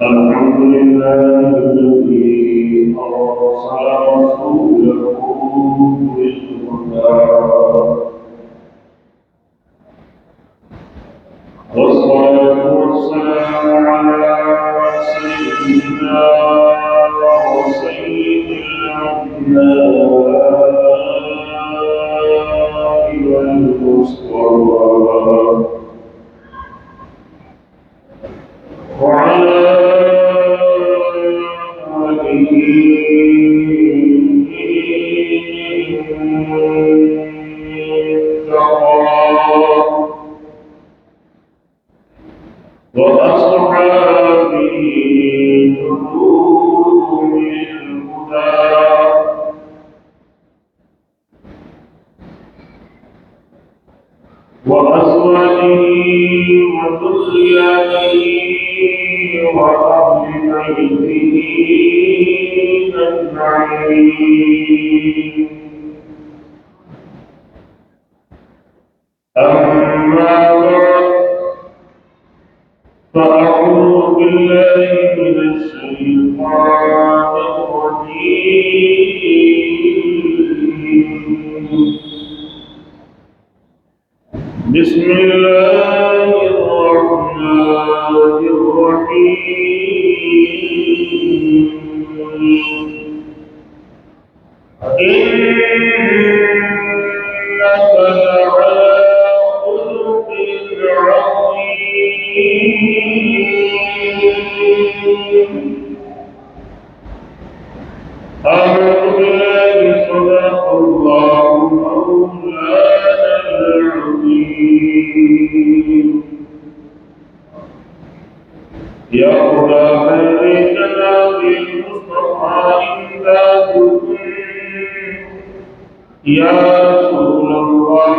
الحمد لله الذي أرسل رسوله بالهدى والصلاة والسلام على سيدنا وسيد الأنبياء والمصطفى وعلى آله وأصحابه نجوم الهدى وأزواجه وذرياته وأهل بيته أجمعين أما بعد فأعوذ بالله من الشيطان الرجيم بسم الله الرحمن الرحيم إنك لعلى خلق عظيم أعوذ بالله صدق الله مولانا العظيم يا خدا خير جناب المصطفى إمدادكم يا رسول الله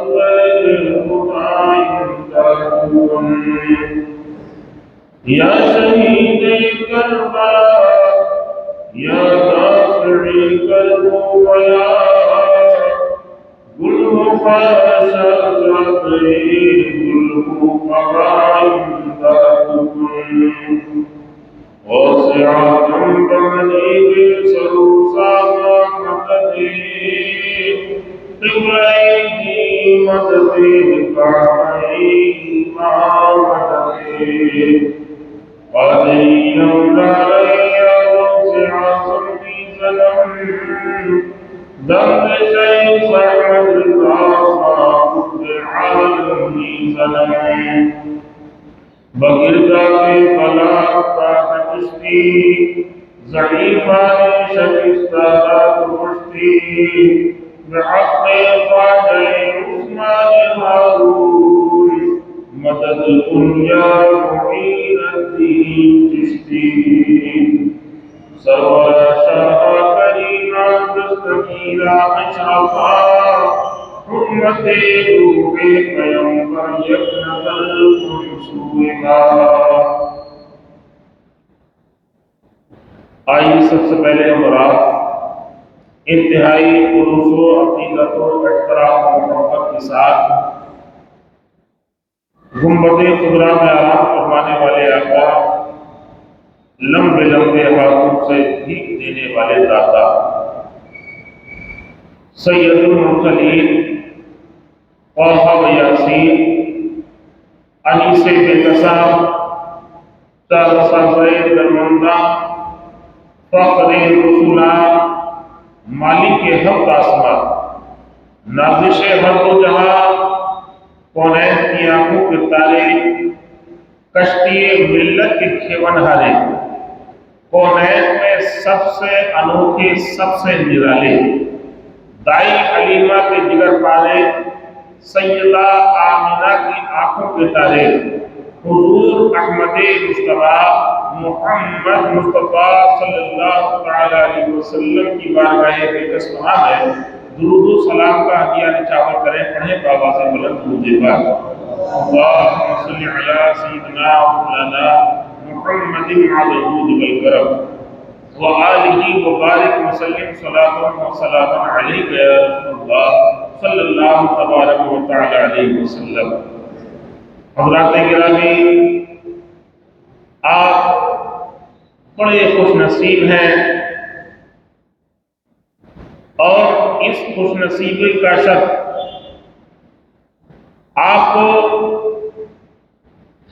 غير الخطى إمدادكم يا شهيد كربلاء يا دافع الكرب ويا قل خاشعت الفقراء إمدادكم واسعة بمنيك سروسا مقدير قبليه مددي كعبيه ما مددي قديا علي واسع صمتي سلام ذنب شيخ أحمد الآخر بعالمي سلام بغيرتا في خلاقتا تشتي ضعيفا شكستا تشتي بحق خواجه عثمان هارون مدد يا معين الدين تشتي سرور شاہ کریما دستگیرا اشرفا حرمت روح پیمبر یکنت المنصورا آئیے سب سے پہلے ہمارا انتہائی خلوص و عقیدت و احترام و محبت کے ساتھ گنبد خضرا میں آرام فرمانے والے آقا لمبے لمبے ہاتھوں سے بھیک دینے والے داتا سید المرسلین طٰہٰ و یاسین انیس بے کسام تارسازِ درمندہ فخر رسولہ مالک حق آسمان نازش ہر دو جہاں کونین کی آنکھوں کے تارے کشتی ملت کے کھیون ہارے کونین میں سب سے انوکھے سب سے نرالے دائی علیمہ کے جگر پارے سیدہ آمنہ کی آنکھوں کے تارے حضور احمد مصطفیٰ محمد مصطفیٰ صلی اللہ علیہ وسلم کی بارگاہ بےکس وہاں ہے درود و سلام کا ہدیہ نچھاور کریں پڑھیں بابا سے بلند درود پاک اللہم صلی علی سیدنا مولانا محمد الجود والکرم وآلہ وبارک وسلم صلاۃ و سلام علیک یا رسول اللہ صلی اللہ تبارک و تعالی علیہ وسلم۔ حضرات گرامی، آپ بڑے خوش نصیب ہیں، اور اس خوش نصیبی کا شرف آپ کو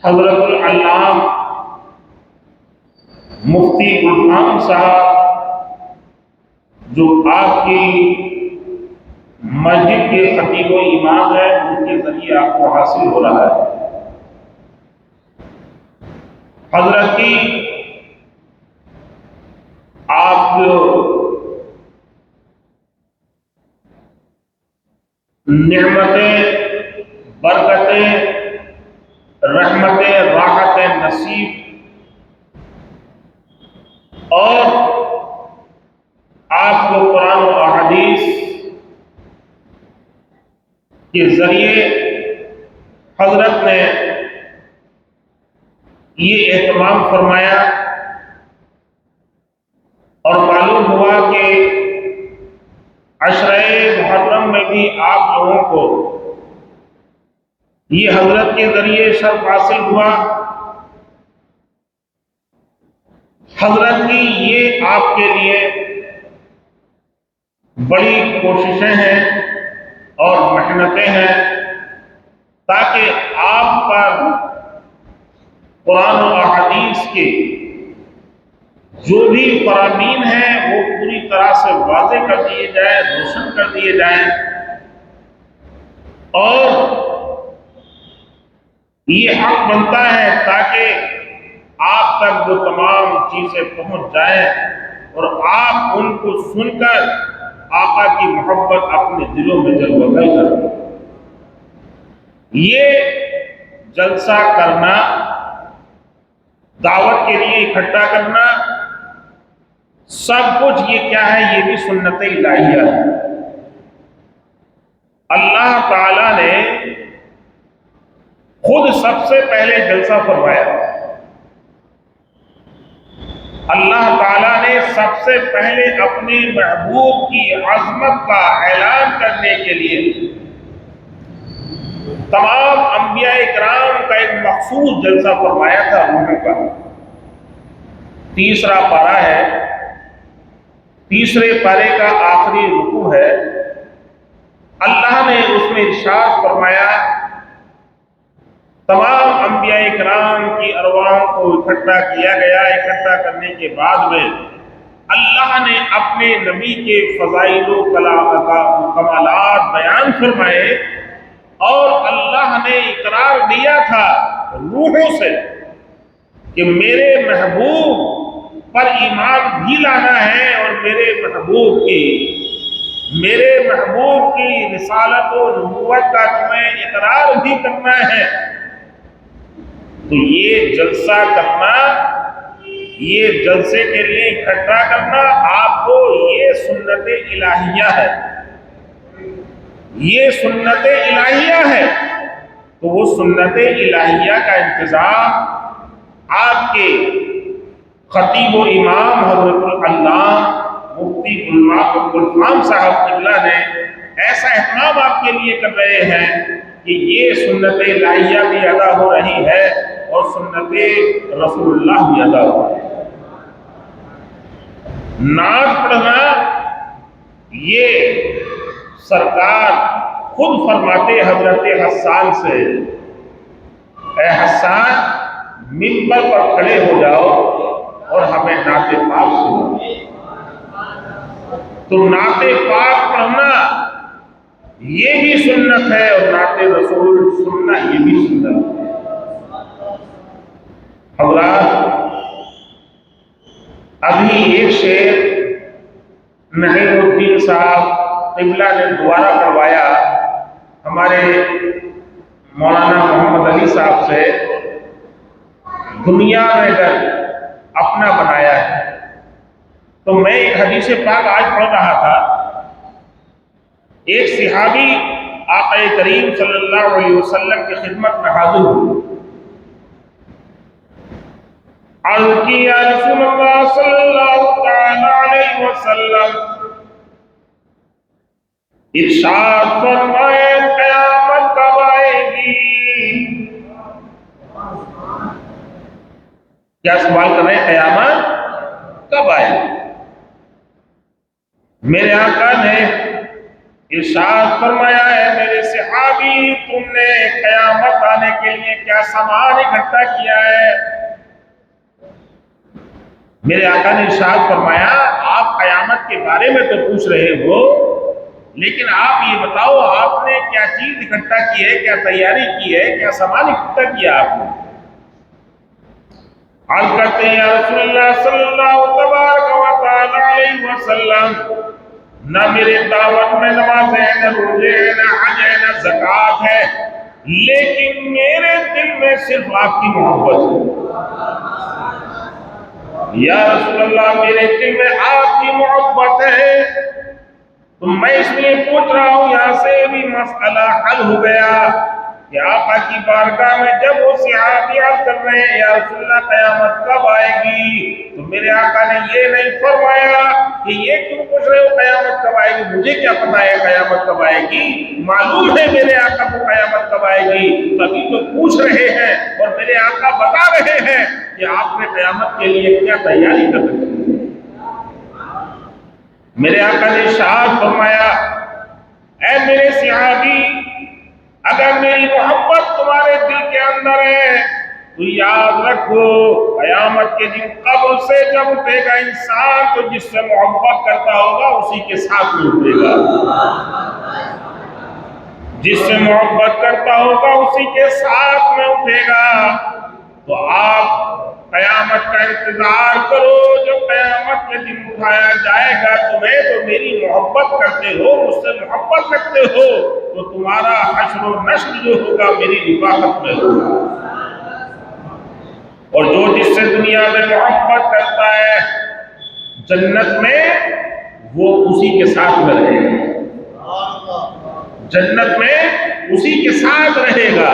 حضرت العلام مفتی غلام صاحب جو آپ کی مسجد کے خطیب و امام ہے، ان کے ذریعے آپ کو حاصل ہو رہا ہے۔ حضرت کی آپ جو نعمتیں، برکتیں، رحمتیں، راحتیں نصیب اور آپ کو قرآن و احادیث کے ذریعے حضرت نے یہ اہتمام فرمایا، اور معلوم ہوا کہ عشرہ محرم میں بھی آپ لوگوں کو یہ حضرت کے ذریعے شرف حاصل ہوا۔ حضرت کی یہ آپ کے لیے بڑی کوششیں ہیں اور محنتیں ہیں تاکہ آپ پر قرآن و احادیث کے جو بھی فرامین ہیں وہ پوری طرح سے واضح کر دیے جائیں، روشن کر دیے جائیں، اور یہ حق بنتا ہے تاکہ آپ تک وہ تمام چیزیں پہنچ جائیں اور آپ ان کو سن کر آقا کی محبت اپنے دلوں میں جلوہ کریں۔ یہ جلسہ کرنا، دعوت کے لیے اکٹھا کرنا، سب کچھ یہ کیا ہے؟ یہ بھی سنت الہیہ ہے۔ اللہ تعالی نے خود سب سے پہلے جلسہ فرمایا۔ اللہ تعالیٰ نے سب سے پہلے اپنے محبوب کی عظمت کا اعلان کرنے کے لیے تمام انبیاء کرام کا ایک مخصوص جلسہ فرمایا تھا روح کا۔ تیسرا پارہ ہے، تیسرے پارے کا آخری رکوع ہے۔ اللہ نے اس میں ارشاد فرمایا، تمام انبیاء کرام کی ارواح کو اکٹھا کیا گیا۔ اکٹھا کرنے کے بعد میں اللہ نے اپنے نبی کے فضائل و کمالات بیان فرمائے، اور اللہ نے اقرار دیا تھا روحوں سے کہ میرے محبوب پر ایمان بھی لانا ہے، اور میرے محبوب کی رسالت و نبوت کا تمہیں اقرار بھی کرنا ہے۔ تو یہ جلسہ کرنا، یہ جلسے کے لیے اکٹھا کرنا، آپ کو یہ سنت الہیہ ہے، یہ سنت الہیہ ہے۔ تو وہ سنت الہیہ کا انتظام آپ کے خطیب و امام حضرت العلامہ مفتی غلام صاحب قبلہ نے ایسا اہتمام آپ کے لیے کر رہے ہیں کہ یہ سنت الہیہ بھی ادا ہو رہی ہے اور سنت رسول اللہ بھی ادا ہو رہی ہے۔ نعت پڑھنا، یہ سرکار خود فرماتے حضرت حسان سے، اے حسان منبر پر کھڑے ہو جاؤ اور ہمیں نعت پاک سنو۔ تو نعت پاک پڑھنا یہ بھی سنت ہے، اور نعت رسول سننا یہ بھی سنت ہے۔ حضرات، ابھی ایک شعر نعیم الدین صاحب قبلہ نے دوبارہ کروایا ہمارے مولانا محمد علی صاحب سے، دنیا میں اگر اپنا بنایا ہے۔ تو میں ایک حدیث پاک آج پڑھ رہا تھا، ایک صحابی آقا کریم صلی اللہ علیہ وسلم کی خدمت میں حاضر ہوئے، عرض کی یا رسول اللہ صلی اللہ علیہ وسلم، ارشاد فرمائے قیامت کب آئے گی؟ کیا سوال کر رہے ہیں؟ قیامت کب آئے گی؟ میرے آقا نے ارشاد فرمایا ہے میرے صحابی تم نے قیامت آنے کے لیے کیا سامان اکٹھا کیا ہے؟ میرے آقا نے ارشاد فرمایا آپ قیامت کے بارے میں تو پوچھ رہے ہو، لیکن آپ یہ بتاؤ آپ نے کیا چیز اکٹھا کی ہے، کیا تیاری کی ہے، کیا سامان اکٹھا کیا آپ نے؟ عرض کرتے ہیں یا رسول اللہ صلی اللہ تبارک و تعالی علیہ وسلم، نہ میرے دعوت میں نماز ہے، نہ روزے ہیں، نہ حج ہے، نہ زکوٰۃ ہے، لیکن میرے دل میں صرف آپ کی محبت ہے۔ یا رسول اللہ میرے دل میں آپ کی محبت ہے، تو میں اس لیے پوچھ رہا ہوں یہاں سے بھی مسئلہ حل ہو گیا کہ آقا کی بارگاہ میں جب وہ صحابی عرض کر رہے ہیں یا رسول اللہ قیامت کب آئے گی، تو میرے آقا نے یہ نہیں فرمایا کہ یہ کیوں پوچھ رہے ہو قیامت کب آئے گی، مجھے کیا پتا ہے قیامت کب آئے گی، معلوم ہے میرے آقا کو قیامت کب آئے گی، تبھی تو پوچھ رہے ہیں اور میرے آقا بتا رہے ہیں کہ آپ نے قیامت کے لیے کیا تیاری کر رکھی ہے۔ میرے آقا نے ارشاد فرمایا اے میرے صحابی، اگر میری محبت تمہارے دل کے اندر ہے تو یاد رکھو قیامت کے دن قبر سے جب اٹھے گا انسان تو جس سے محبت کرتا ہوگا اسی کے ساتھ میں اٹھے گا، جس سے محبت کرتا ہوگا اسی کے ساتھ میں اٹھے گا۔ تو آپ قیامت کا انتظار کرو، جب قیامت کے دن اٹھایا جائے گا تمہیں تو میری محبت کرتے ہو، مجھ سے محبت رکھتے ہو، تو تمہارا حشر و نشر جو ہوگا میری رفاقت میں ہوگا، اور جو جس سے دنیا میں محبت کرتا ہے جنت میں وہ اسی کے ساتھ میں رہے گا، جنت میں اسی کے ساتھ رہے گا۔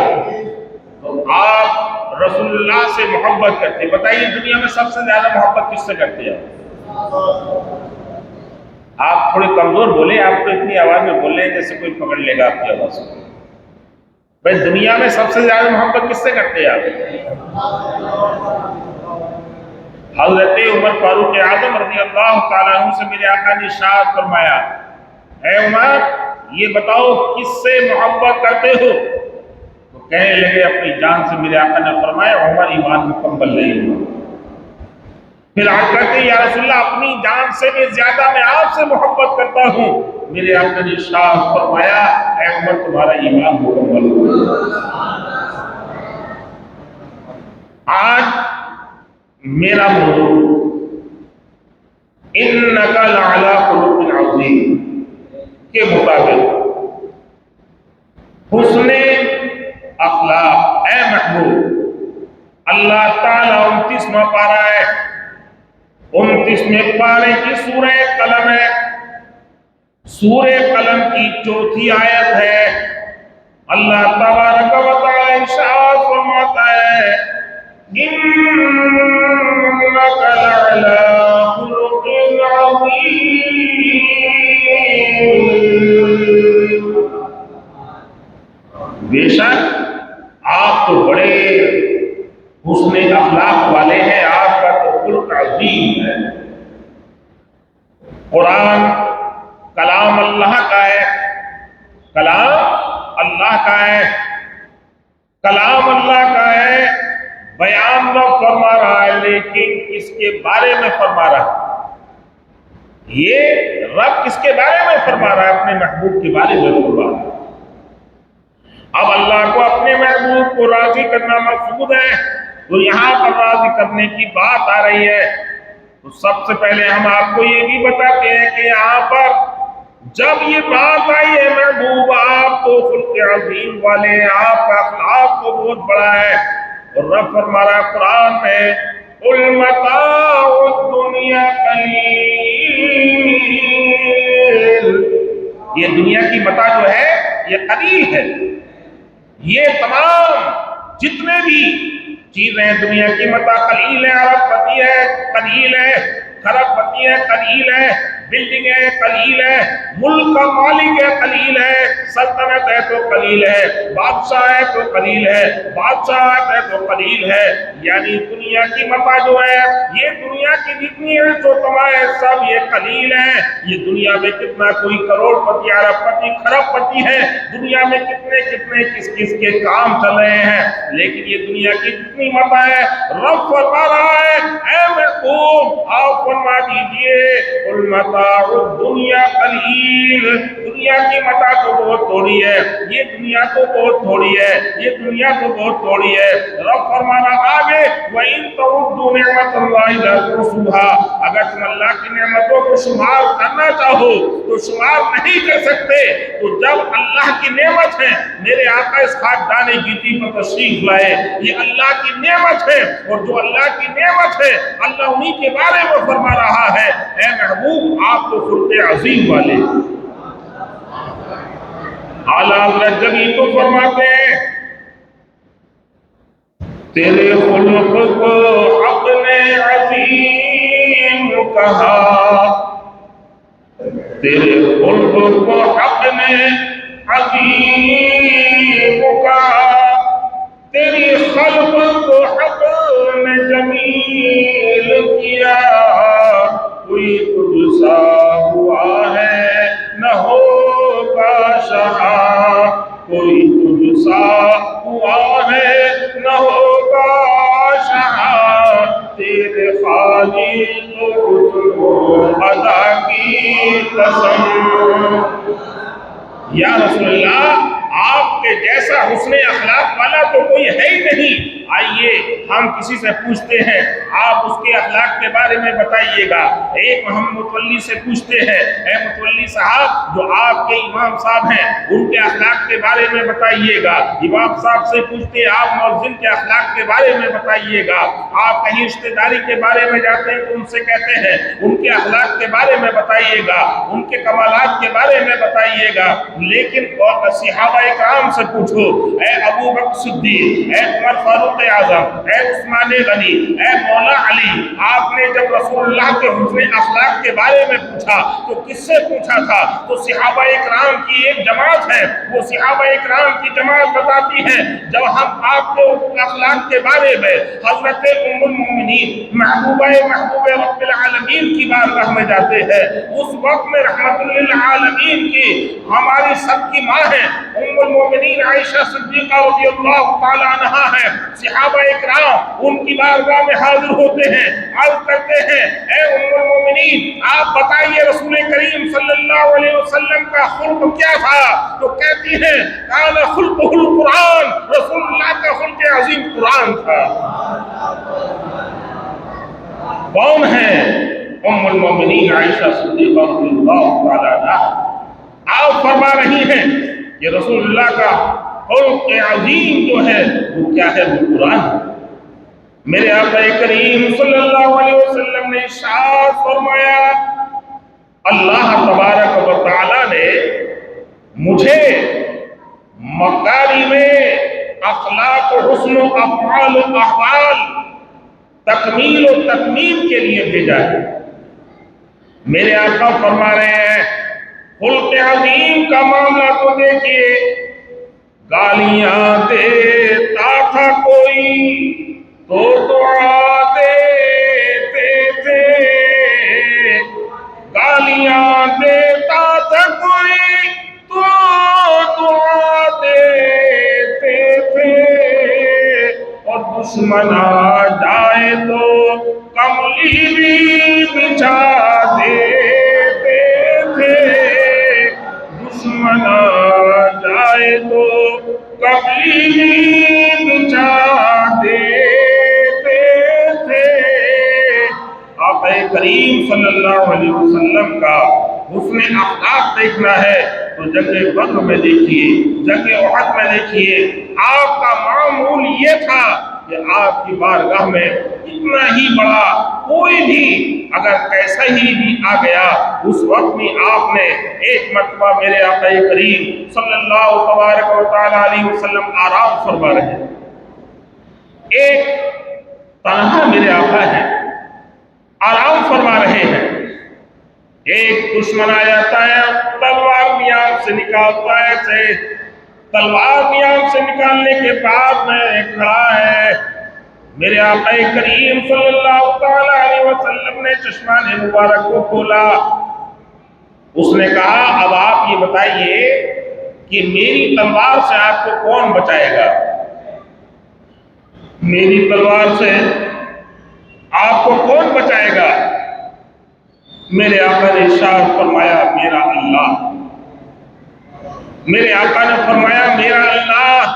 تو آپ رسول اللہ سے محبت کرتے، بتائیے دنیا میں سب سے زیادہ محبت کس سے کرتے ہیں؟ آپ تھوڑے کمزور بولے، آپ تو اتنی آواز میں بول رہے ہیں جیسے کوئی پکڑ لے گا آپ کی آواز کو۔ بھائی دنیا میں سب سے زیادہ محبت کس سے کرتے ہیں آپ؟ حضرت عمر فاروق اعظم رضی اللہ تعالیٰ عنہ سے میرے آقا نے ارشاد فرمایا اے عمر یہ بتاؤ کس سے محبت کرتے ہو؟ تو کہنے لگے اپنی جان سے۔ میرے آقا نے فرمایا عمر ایمان مکمل نہیں ہوا۔ پھر آپ کہتے ہیں یا رسول اللہ اپنی جان سے بھی زیادہ میں آپ سے محبت کرتا ہوں۔ میرے آقا نے ارشاد فرمایا اے عمر تمہارا ایمان مکمل ہوا۔ آج میرا موضوع انک لعلی خلق عظیم کے مطابق حسن اخلاق اے محبوب، اللہ تعالیٰ 29واں پارہ ہے، 29ویں پارے کی سورہ قلم ہے، سورہ قلم کی 4تھی آیت ہے۔ اللہ تبارک و تعالی ارشاد فرماتا ہے انک لعلی خلق عظیم، بے شک آپ تو بڑے حسن اخلاق والے ہیں، آپ کا تو خلق عظیم ہے۔ قرآن کلام اللہ کا ہے، کلام اللہ کا ہے، کلام اللہ کا ہے، بیان رب فرما رہا ہے، لیکن کس کے بارے میں فرما رہا ہے؟ یہ رب کس کے بارے میں فرما رہا ہے؟ اپنے محبوب کے بارے میں فرما رہا ہے۔ اب اللہ کو اپنے محبوب کو راضی کرنا مقصود ہے، تو یہاں پر راضی کرنے کی بات آ رہی ہے، تو سب سے پہلے ہم آپ کو یہ بھی بتاتے ہیں کہ یہاں پر جب یہ بات آئی ہے محبوب آپ تو خلق عظیم والے ہیں، آپ کا اخلاق تو بہت بڑا ہے، اور رب فرما رہا قرآن میں قُلْ مَتَاعُ الدُّنْيَا قَلِيلٌ، یہ دنیا کی متاع جو ہے یہ قلیل ہے، یہ تمام جتنے بھی چیزیں دنیا کی متاع قلیل ہے، ارب پتی ہے قلیل ہے، خرب پتی ہے قلیل ہے، بلڈنگ قلیل ہے، ملک کا مالک ہے قلیل ہے، سلطنت ہے تو قلیل ہے، بادشاہ ہے تو قلیل ہے، بادشاہ ہے تو قلیل ہے، یعنی دنیا کی متاع جو ہے، یہ دنیا کی جتنی ہے جو کمائے سب یہ قلیل ہے۔ یہ دنیا میں کتنا کوئی کروڑ پتی، ارب پتی، کھرب پتی ہے، دنیا میں کتنے کتنے کس کس کے کام چل رہے ہیں، لیکن یہ دنیا کی جتنی متاع ہے، رب فرما رہا ہے اے محبوب آپ فرما دیجئے قل متاع الدنیا قلیل، دنیا کی متاع تو بہت تھوڑی ہے، یہ دنیا تو بہت تھوڑی ہے، یہ دنیا تو بہت تھوڑی ہے۔ رب فرمانا آگے وَإِن تَعُدُّوا نِعْمَةَ اللَّهِ لَا تُحْصُوهَا، اگر تم اللہ کی نعمتوں کو شمار کرنا چاہو تو شمار نہیں کر سکتے۔ تو جب اللہ کی نعمت ہے، میرے آقا اس خاکدان گیتی پر تشریف لائے، یہ اللہ کی نعمت ہے، اور جو اللہ کی نعمت ہے اللہ انہی کے بارے میں فرما رہا ہے اے محبوب آپ تو خلق عظیم والے۔ اعلیٰ حضرت جب یہ تو فرماتے ہیں تیرے خلق کو حق نے عظیم کہا، تیرے خلق کو حق نے عظیم کہا، تیری خلق کو حق نے جمیل کیا، کوئی تجھ سا ہوا ہے نہ ہوگا شہاں، کوئی تجھ سا ہوا ہے نہ ہوگا شہاں، تیرے خالق حسن ادا کی قسم۔ یا رسول اللہ آپ کے جیسا حسن اخلاق والا تو کوئی ہے ہی نہیں۔ آئیے ہم کسی سے پوچھتے ہیں آپ اس کے اخلاق کے بارے میں بتائیے گا۔ ایک ہم متولی سے پوچھتے ہیں اے متولی صاحب جو آپ کے امام صاحب ہیں ان کے اخلاق کے بارے میں بتائیے گا۔ امام صاحب سے پوچھتے ہیں آپ مؤذن کے اخلاق کے بارے میں بتائیے گا۔ آپ کہیں رشتہ داری کے بارے میں جاتے ہیں تو ان سے کہتے ہیں ان کے اخلاق کے بارے میں بتائیے گا، ان کے کمالات کے بارے میں بتائیے گا۔ لیکن صحابہ اکرام سے پوچھو، اے ابو بکر صدیق، اے عمر فاروق اعظم، اے عثمان غنی، اے مولا علی، آپ نے جب رسول اللہ کے حسن اخلاق کے بارے میں پوچھا تو کس سے پوچھا تھا؟ تو صحابہ اکرام کی ایک جماعت ہے، وہ صحابہ اکرام کی جماعت بتاتی ہے جب ہم آپ کے اخلاق کے بارے میں حضرت ام المؤمنین محبوبہ محبوب رب العالمین کی بارگاہ میں جاتے ہیں، اس وقت میں رحمت للعالمین کی ہماری سب کی ماں ہے ام المؤمنین عائشہ صدیقہ رضی اللہ تعالی عنہا ہے، صحابہ اکرام ان کی بارگاہ میں حاضر ہوتے ہیں، عرض کرتے ہیں اے ام المؤمنین آپ بتائیے رسول کریم صلی اللہ علیہ وسلم کا خلق کیا تھا؟ تو کہتی ہیں کان خلقہ القرآن، رسول اللہ کا خلق عظیم قرآن تھا۔ کون ہے؟ ام المؤمنین عائشہ صدیقہ رضی اللہ تعالی عنہا۔ آپ فرما رہی ہیں کہ رسول اللہ کا خلق عظیم جو ہے وہ کیا ہے؟ وہ قرآن ہے۔ میرے آقا کریم صلی اللہ علیہ وسلم نے ارشاد فرمایا اللہ تبارک و تعالی نے مجھے مکارم اخلاق و حسن و افعال و احوال تکمیل و تکمیل کے لیے بھیجا ہے۔ میرے آقا فرما رہے ہیں خلق عظیم کا معاملہ تو دیکھیے، گالیاں دیتا تھا کوئی تو دعا دیتے تھے، گالیاں دیتا تھا کوئی تو دعا دیتے تھے، اور دشمن آ جائے تو کملی بھی بچھا دیتے تھے، دشمن آ جائے تو کملی بھی بچھا دیتے تھے۔ آقا کریم صلی اللہ علیہ وسلم کا حسن اخلاق دیکھنا ہے تو جنگ بدر میں دیکھیے، جنگ احد میں دیکھیے، آپ کا معمول یہ تھا کہ آپ کی بارگاہ میں اتنا ہی بڑا کوئی بھی اگر کیسا ہی بھی آ گیا اس وقت میں آپ نے ایک مرتبہ میرے آقا کریم صلی اللہ تبارک و تعالی علیہ وسلم آرام فرما رہے ہیں، ایک تنہا میرے آقا ہے آرام فرما رہے ہیں، ایک دشمن آ جاتا ہے، تلوار نیام سے نکالتا ہے، ایسے تلوار نیام سے نکالنے کے بعد میں کھڑا ہے، میرے آقا کریم صلی اللہ تعالی علیہ وسلم نے چشمان مبارک کو کھولا، اس نے کہا اب آپ یہ بتائیے کہ میری تلوار سے آپ کو کون بچائے گا؟ میری تلوار سے آپ کو کون بچائے گا؟ میرے آقا نے ارشاد فرمایا میرا اللہ، میرے آقا نے فرمایا میرا اللہ۔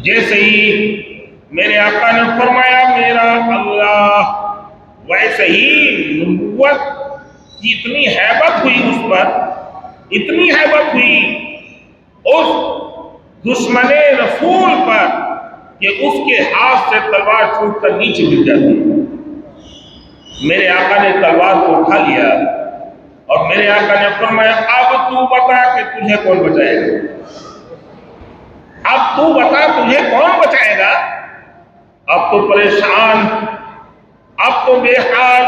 جیسے ہی میرے آقا نے فرمایا میرا اللہ، ویسے ہی نبوت کی اتنی ہیبت ہوئی اس پر، اتنی ہیبت ہوئی اس دشمن رسول پر کہ اس کے ہاتھ سے تلوار چھوٹ کر نیچے گر جاتی۔ میرے آقا نے تلوار کو اٹھا لیا اور میرے آقا نے فرمایا اب تو بتا کہ تجھے کون بچائے گا؟ اب تو بتا تجھے کون بچائے گا؟ اب تو پریشان، اب تو بے حال۔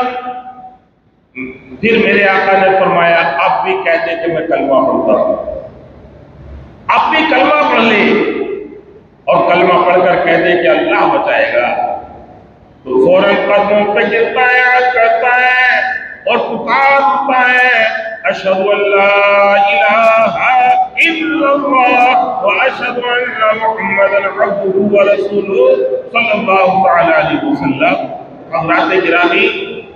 پھر میرے آقا نے فرمایا اب بھی کہہ دے کہ میں کلمہ پڑھتا ہوں، اب بھی کلمہ پڑھ لے اور کلمہ پڑھ کر کہہ دے کہ اللہ بچائے گا، تو فوراً قدموں پہ گرتا ہے، عرض کرتا ہے اور پکارتا ہے اشہد ان لا الہ الا اللہ واشہد ان محمدا عبدہ ورسولہ صلی اللہ تعالی علیہ وسلم۔ حضرات گرامی،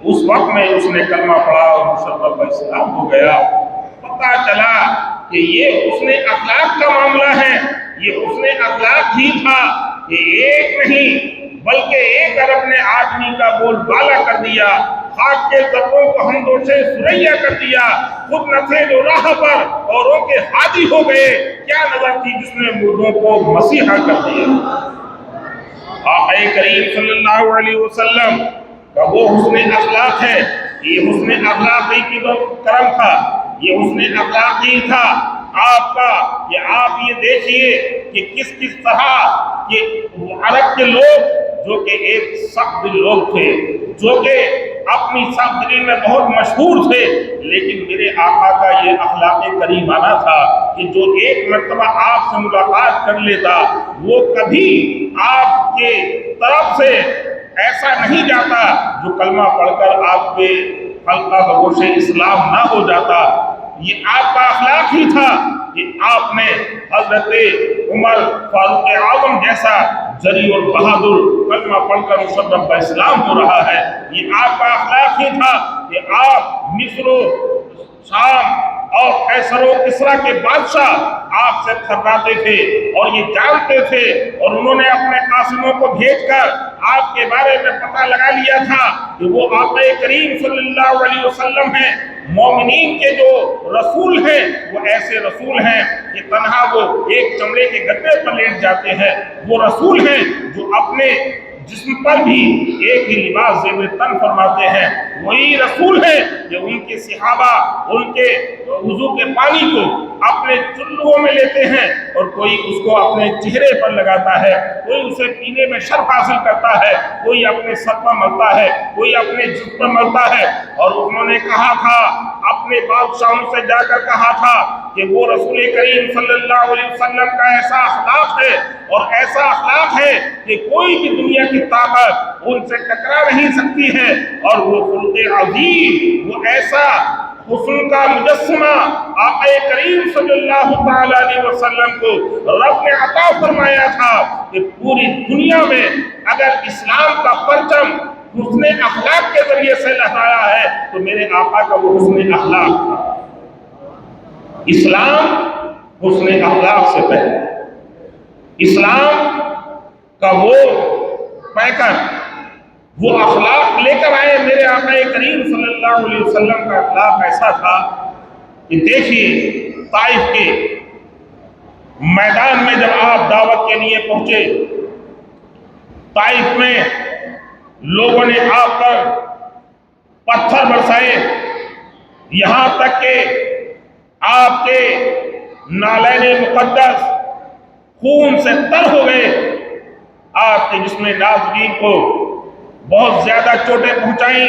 اس وقت میں اس نے کلمہ پڑھا اور مشرف اسلام ہو گیا۔ پتہ چلا کہ یہ حسن اخلاق کا معاملہ ہے، یہ حسن اخلاق ہی تھا کہ ایک نہیں بلکہ ایک ارب نے آدمی کا بول بالا کر دیا، خاک کے ذروں کو حمد و سے سریا کر دیا، خود نہ تھے جو راہ پر اوروں کے ہادی ہو گئے، کیا نظر تھی جس نے مردوں کو مسیحا کر دیا۔ آقا کریم صلی اللہ علیہ وسلم کا وہ حسن اخلاق ہے، یہ حسن اخلاقی کی کرم تھا، یہ حسن اخلاقی تھا آپ کا کہ آپ یہ دیکھیے کہ کس طرح کہ عرب کے لوگ جو کہ ایک سخت دل لوگ تھے، جو کہ اپنی سخت دلی میں بہت مشہور تھے، لیکن میرے آقا کا یہ اخلاق کریمانہ تھا کہ جو ایک مرتبہ آپ سے ملاقات کر لیتا وہ کبھی آپ کے طرف سے ایسا نہیں جاتا جو کلمہ پڑھ کر آپ کے حلقہ بگوش اسلام نہ ہو جاتا۔ یہ آپ کا اخلاق ہی تھا کہ آپ نے حضرت عمر فاروق اعظم جیسا جری اور بہادر کلمہ پڑھ کر مشرف اسلام ہو رہا ہے، یہ آپ کا اخلاق ہی تھا کہ آپ مصر و شام اور قیصر و کسریٰ کے بادشاہ آپ سے تھراتے تھے اور یہ جانتے تھے، اور انہوں نے اپنے قاسموں کو بھیج کر آپ کے بارے میں پتہ لگا لیا تھا کہ وہ آقا کریم صلی اللہ علیہ وسلم ہیں، مومنین کے جو رسول ہیں وہ ایسے رسول ہیں کہ تنہا وہ ایک چمڑے کے گدے پر لیٹ جاتے ہیں، وہ رسول ہیں جو اپنے جسم پر بھی ایک ہی لباس زیب تن فرماتے ہیں، وہی رسول ہیں کہ ان کے صحابہ ان کے وضو کے پانی کو اپنے چلووں میں لیتے ہیں اور کوئی اس کو اپنے چہرے پر لگاتا ہے، کوئی اسے پینے میں شرف حاصل کرتا ہے، کوئی اپنے سر پر ملتا ہے، کوئی اپنے جسم پر ملتا ہے۔ اور انہوں نے کہا تھا، اپنے بادشاہوں سے جا کر کہا تھا کہ وہ رسول کریم صلی اللہ علیہ وسلم کا ایسا اخلاق ہے اور ایسا اخلاق ہے کہ کوئی بھی دنیا کی طاقت ان سے ٹکرا نہیں سکتی ہے، اور وہ خلق عظیم، وہ ایسا حسن کا مجسمہ آقا کریم صلی اللہ تعالی علیہ وسلم کو رب نے عطا فرمایا تھا کہ پوری دنیا میں اگر اسلام کا پرچم حسن اخلاق کے ذریعے سے لہرایا ہے تو میرے آقا کا وہ حسن اخلاق تھا۔ اسلام حسن اخلاق سے پہلے، اسلام کا وہ پیکر، وہ اخلاق لے کر آئے میرے آقا کریم صلی اللہ علیہ وسلم کا اخلاق ایسا تھا کہ دیکھیے طائف کے میدان میں جب آپ دعوت کے لیے پہنچے، طائف میں لوگوں نے آپ پر پتھر برسائے، یہاں تک کہ آپ کے نالین مقدس خون سے تر ہو گئے، آپ کے جسم نازنین کو بہت زیادہ چوٹیں پہنچائیں،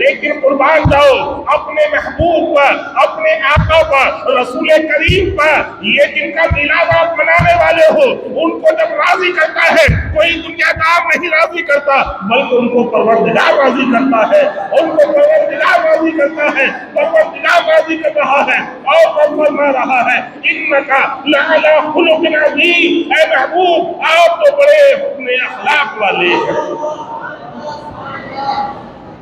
لیکن قربان جاؤ اپنے محبوب پر، اپنے آقا پر، رسول کریم پر، یہ جن کا میلاد آپ منانے والے ہو، ان کو جب راضی کرتا ہے کوئی دنیا دار نہیں راضی کرتا، بلکہ ان کو پروردگار راضی کرتا ہے، ان کو پروردگار راضی کرتا ہے، پروردگار راضی کر رہا ہے اور فرما رہا ہے انکا لعلی خلق عظیم، اے محبوب آپ تو بڑے حسن اخلاق والے ہیں۔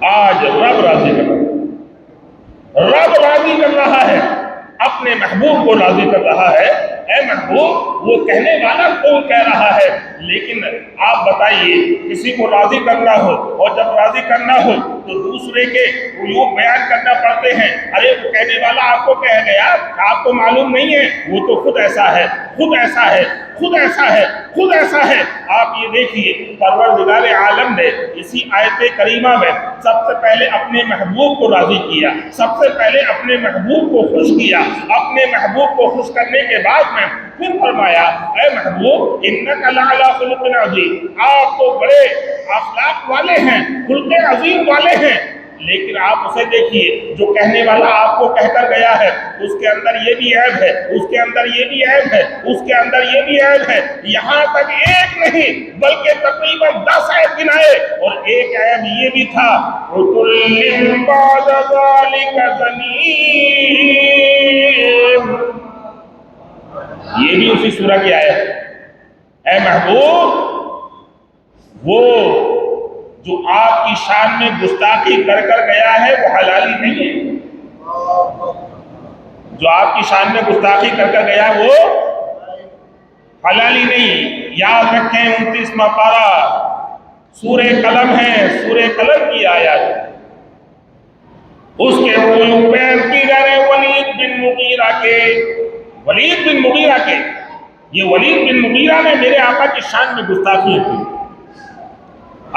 آج رب راضی کر رہا ہے، رب راضی کر رہا ہے، اپنے محبوب کو راضی کر رہا ہے۔ اے محبوب، وہ کہنے والا کون کہہ رہا ہے، لیکن آپ بتائیے کسی کو راضی کرنا ہو، اور جب راضی کرنا ہو تو دوسرے کے عیوب بیان کرنا پڑتے ہیں۔ ارے وہ کہنے والا آپ کو کہہ گیا، آپ کو معلوم نہیں ہے، وہ تو خود ایسا ہے، خود ایسا ہے، خود ایسا ہے، خود ایسا ہے۔ آپ یہ دیکھیے پروردگار عالم نے اسی آیت کریمہ میں سب سے پہلے اپنے محبوب کو راضی کیا، سب سے پہلے اپنے محبوب کو خوش کیا، اپنے محبوب کو خوش کرنے کے بعد میں پھر فرمایا اے محبوب انک لعلی خلق عظیم، آپ تو بڑے اخلاق والے ہیں، خلق عظیم والے ہیں۔ لیکن آپ اسے دیکھیے جو کہنے والا آپ کو کہہ کر گیا ہے، اس کے اندر یہ بھی عیب ہے، اس کے اندر یہ بھی عیب ہے، اس کے اندر یہ بھی عیب ہے، یہاں تک ایک نہیں بلکہ تقریباً 10 عیب گنائے، اور ایک عیب یہ بھی تھا عُتُلٍّ بَعْدَ ذَلِكَ زَنِيمٍ، یہ بھی اسی سورہ کی آیت ہے۔ اے محبوب، وہ جو آپ کی شان میں گستاخی کر کر گیا ہے وہ حلالی نہیں ہے، جو آپ کی شان میں گستاخی کر کر گیا وہ حلالی نہیں۔ یاد رکھیں 29واں پارہ سورہ قلم ہے، سورہ قلم کی آیت، اس کے ولید بن مغیرہ کے، ولید بن مغیرہ کے، یہ ولید بن مغیرہ نے میرے آقا کی شان میں گستاخی کی۔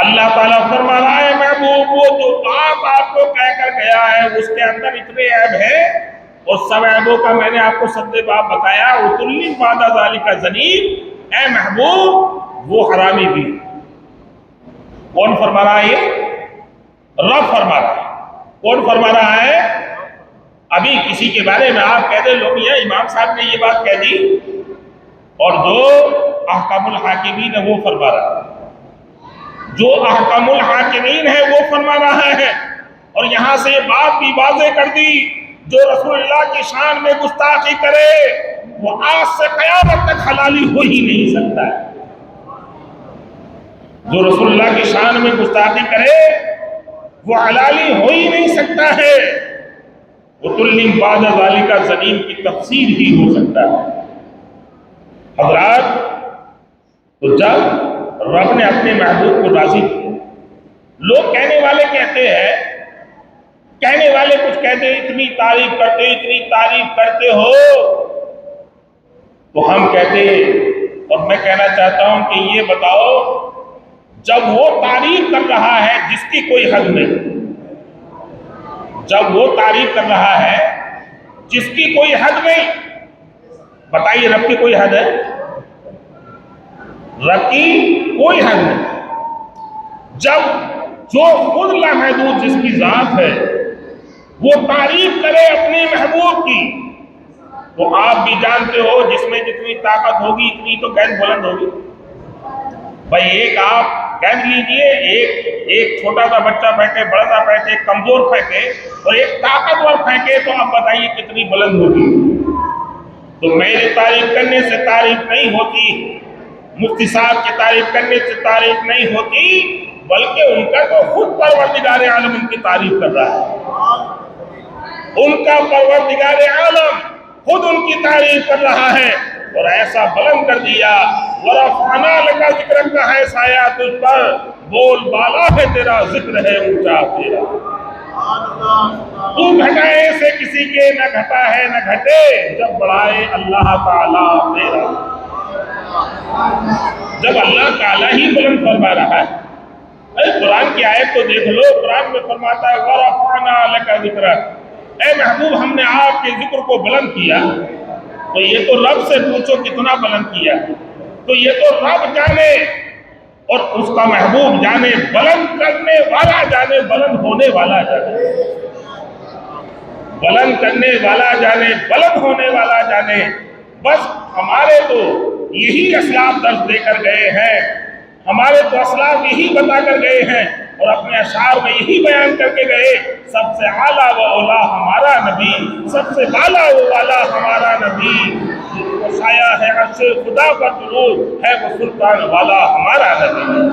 اللہ تعالیٰ فرما رہا ہے محبوب وہ جو بات آپ کو کہہ کر گیا ہے اس کے اندر اتنے عیب ہیں، اور سب عیبوں کا میں نے آپ کو سب باب بتایا۔ عُتُلٍّ بَعْدَ ذَلِكَ زَنِيمٍ، اے محبوب وہ حرامی بھی۔ کون فرما رہا ہے یہ؟ رب فرما رہا ہے۔ کون فرما رہا ہے؟ ابھی کسی کے بارے میں آپ کہہ دیں لوگ یہ امام صاحب نے یہ بات کہہ دی، اور جو احکام الحاکمین ہے وہ فرما رہا ہے، جو احکام الحاکمین ہے وہ فرما رہا ہے، اور یہاں سے یہ بات بھی واضح کر دی جو رسول اللہ کی شان میں گستاخی کرے وہ آج سے قیامت تک حلالی ہو ہی نہیں سکتا ہے۔ جو رسول اللہ کی شان میں گستاخی کرے وہ حلالی ہو ہی نہیں سکتا ہے۔ عُتُلٍّ بَعْدَ ذَلِكَ زَنِيمٍ کی تفسیر ہی ہو سکتا ہے۔ حضرات، تو جب رب نے اپنے محبوب کو راضی کیا، لوگ کہنے والے کہتے ہیں، کہنے والے کچھ کہتے ہیں اتنی تعریف کرتے، اتنی تعریف کرتے ہو، تو ہم کہتے ہیں، اور میں کہنا چاہتا ہوں کہ یہ بتاؤ جب وہ تعریف کر رہا ہے جس کی کوئی حد نہیں، جب وہ تعریف کر رہا ہے جس کی کوئی حد نہیں، بتائیے رب کی کوئی حد ہے؟ رب کی کوئی حد نہیں۔ جب جو خود لامحدود جس کی ذات ہے وہ تعریف کرے اپنے محبوب کی، تو آپ بھی جانتے ہو جس میں جتنی طاقت ہوگی اتنی تو گیند بلند ہوگی۔ بھائی ایک آپ گیند لیجئے، ایک چھوٹا سا بچہ پھینکے، بڑا سا پھینکے، کمزور پھینکے، اور ایک طاقتور پھینکے، تو آپ بتائیے کتنی بلند ہوگی۔ تو میرے تعریف کرنے سے تعریف نہیں ہوتی، مفتی صاحب کی تعریف کرنے سے تعریف نہیں ہوتی، بلکہ ان کا تو خود پروردگار عالم ان کی تعریف کر رہا ہے، ان کا پروردگار عالم خود ان کی تعریف کر رہا ہے، اور ایسا بلند کر دیا وَرَفَعْنَا لَكَ ذِكْرَكَ ہے سایہ تجھ پر، بول بالا ہے تیرا، ذکر ہے اونچا تیرا، تو گھٹائے سے کسی کے نہ گھٹا ہے نہ گھٹے، جب بڑھائے اللہ تعالیٰ تیرا، جب اللہ تعالیٰ ہی بلند فرما رہا ہے۔ قرآن کی آیت تو دیکھ لو، قرآن میں فرماتا ہے وَرَفَعْنَا لَكَ ذِكْرَكَ، اے محبوب ہم نے آپ کے ذکر کو بلند کیا۔ تو یہ تو رب سے پوچھو کتنا بلند کیا، تو یہ تو رب جانے، اور اس کا محبوب جانے بلند کرنے والا جانے بلند ہونے والا جانے، بلند کرنے والا جانے بلند ہونے والا جانے۔ بس ہمارے تو یہی اسلاف درس دے کر گئے ہیں، ہمارے تو اسلاف یہی بتا کر گئے ہیں اور اپنے اشعار میں یہی بیان کر کے گئے، سب سے اعلیٰ و اولا ہمارا نبی، سب سے بالا و والا ہمارا نبی، وہ سایہ ہے عرش خدا کا درود ہے، وہ سلطان والا ہمارا نبی۔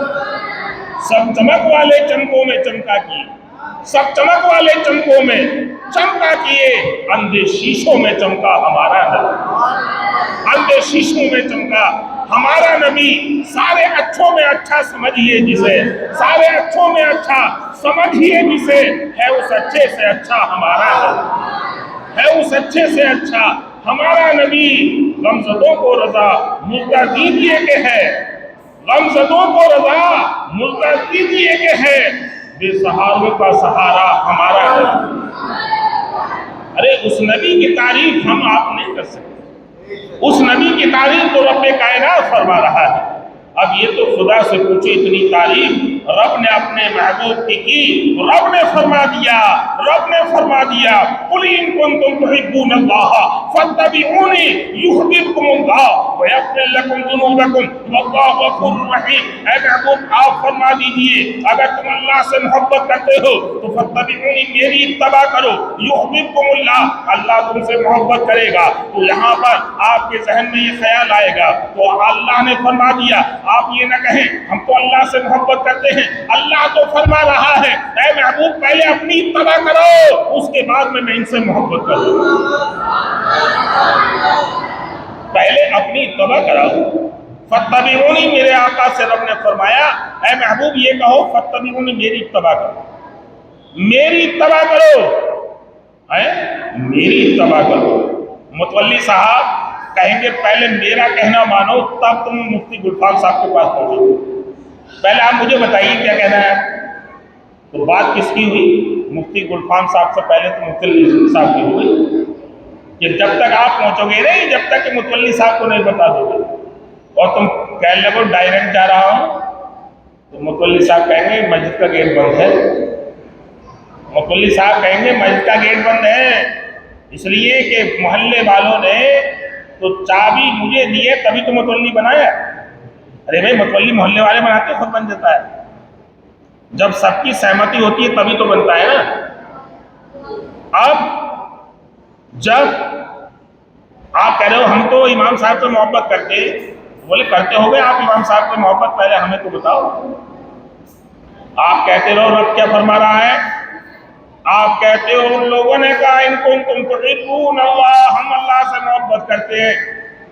سب چمک والے چمکوں میں چمکا کیے، سب چمک والے چمکوں میں چمکا کیے، اندھے شیشوں میں چمکا ہمارا نبی، اندھے شیشوں میں چمکا ہمارا نبی۔ سارے اچھوں میں اچھا سمجھیے جسے، سارے اچھوں میں اچھا سمجھیے جسے، ہے اس اچھے سے اچھا ہمارا نبی، ہے اس اچھے سے اچھا ہمارا نبی۔ غمزدوں کو رضا مژدہ دیجیے کہ ہے، غمزدوں کو رضا مژدہ دیجیے کہ ہے، بے سہاروں کا سہارا ہمارا نبی۔ ارے اس نبی کی تعریف ہم آپ نہیں کر سکتے، اس نبی کی تعریف تو رب کائنات فرما رہا ہے۔ اب یہ تو خدا سے پوچھے اتنی تعریف رب نے اپنے محبوب کی، رب نے فرما دیا، رب نے فرما دیا قُلْ إِن كُنتُمْ تُحِبُّونَ اللَّهَ فَاتَّبِعُونِي يُحْبِبْكُمُ اللَّهُ وَيَغْفِرْ لَكُمْ ذُنُوبَكُمْ وَاللَّهُ غَفُورٌ رَحِيمٌ۔ اے محبوب آپ فرما دیجئے اگر تم اللہ سے محبت کرتے ہو تو فَاتَّبِعُونِي میری اتباع کرو، يُحْبِبْكُمُ اللَّهُ اللہ تم سے محبت کرے گا۔ تو یہاں پر آپ کے ذہن میں یہ خیال آئے گا تو اللہ نے فرما دیا، آپ یہ نہ کہیں ہم تو اللہ سے محبت کرتے ہیں، اللہ تو فرما رہا ہے اے محبوب پہلے اپنی اتباع کرو، اس کے بعد میں ان سے محبت کروں، پہلے اپنی اتباع کراؤ۔ فَاتَّبِعُونِی میرے آقا سے رب نے فرمایا اے محبوب یہ کہو فَاتَّبِعُونِی میری اتباع کرو، میری اتباع کرو، میری اتباع کرو۔ متولی صاحب کہیں گے پہلے میرا کہنا مانو تب تم مفتی گلفام صاحب کے پاس پہنچو، پہلے آپ مجھے بتائیے کیا کہنا ہے۔ تو بات کس کی ہوئی؟ مفتی گلفام صاحب سے پہلے تو مفتی صاحب کی ہوئی کہ جب تک آپ پہنچو گے نہیں، جب تک کہ متولی صاحب کو نہیں بتا دو گے اور تم کہنے لگو ڈائریکٹ جا رہا ہوں، تو متولی صاحب کہیں گے مسجد کا گیٹ بند ہے، متولی صاحب کہیں گے مسجد کا گیٹ بند ہے، اس لیے کہ محلے والوں نے تو چابی مجھے دیے تبھی تو متولی بنایا۔ ارے بھائی متولی محلے والے بناتے خود بن جاتا ہے، جب سب کی سہمتی ہوتی ہے تبھی تو بنتا ہے نا۔ اب جب آپ کہہ رہے ہو ہم تو امام صاحب سے محبت کرتے، بولے کرتے ہو گئے آپ امام صاحب سے محبت، پہلے ہمیں تو بتاؤ۔ آپ کہتے رہو رب کیا فرما رہا ہے، آپ کہتے ہو ان لوگوں نے کہا ان کنتم تحبون اللہ، ہم اللہ سے محبت کرتے ہیں،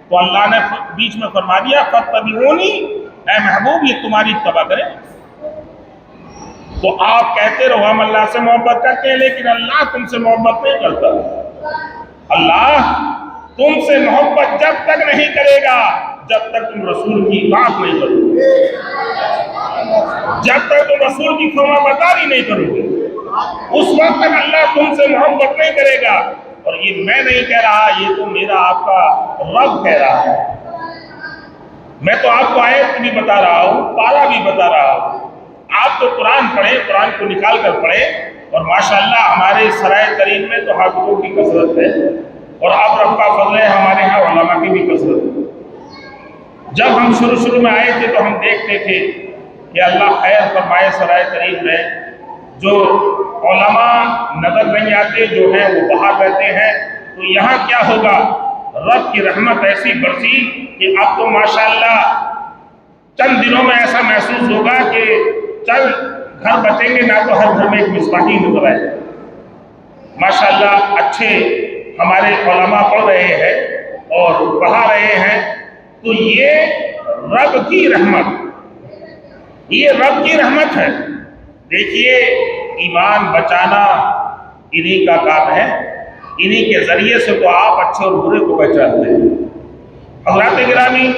تو اللہ نے بیچ میں فرما دیا فاتبعونی، اے محبوب یہ تمہاری اتباع کریں۔ تو آپ کہتے رہو ہم اللہ سے محبت کرتے ہیں لیکن اللہ تم سے محبت نہیں کرتا، اللہ تم سے محبت جب تک نہیں کرے گا جب تک تم رسول کی بات نہیں کرو گے، جب تک تم رسول کی فرما برداری نہیں کرو گے اس وقت تک اللہ تم سے محبت نہیں کرے گا۔ اور یہ میں نہیں کہہ رہا، یہ تو میرا آپ کا رب کہہ رہا ہے، میں تو آپ کو آیت بھی بتا رہا ہوں، پارا بھی بتا رہا ہوں۔ آپ تو قرآن پڑھیں، قرآن کو نکال کر پڑھیں، اور ماشاءاللہ ہمارے سرائے کریم میں تو حافظوں کی کثرت ہے، اور اب رب کا فضل ہے ہمارے ہاں علماء کی بھی کثرت ہے۔ جب ہم شروع میں آئے تھے تو ہم دیکھتے تھے کہ اللہ خیر فرمائے سرائے کریم میں جو علماء نظر نہیں آتے، جو ہیں وہ باہر رہتے ہیں، تو یہاں کیا ہوگا، رب کی رحمت ایسی برسی کہ اب تو ماشاءاللہ چند دنوں میں ایسا محسوس ہوگا کہ چل گھر بچیں گے نہ تو ہر گھر میں ایک مصباحی نظر آئے۔ ماشاءاللہ اچھے ہمارے علماء پڑھ رہے ہیں اور پڑھا رہے ہیں، تو یہ رب کی رحمت، یہ رب کی رحمت ہے۔ دیکھیے ایمان بچانا انہی کا کام ہے، انہی کے ذریعے سے تو آپ اچھے اور برے کو پہچانتے ہیں۔ حضرات گرامی،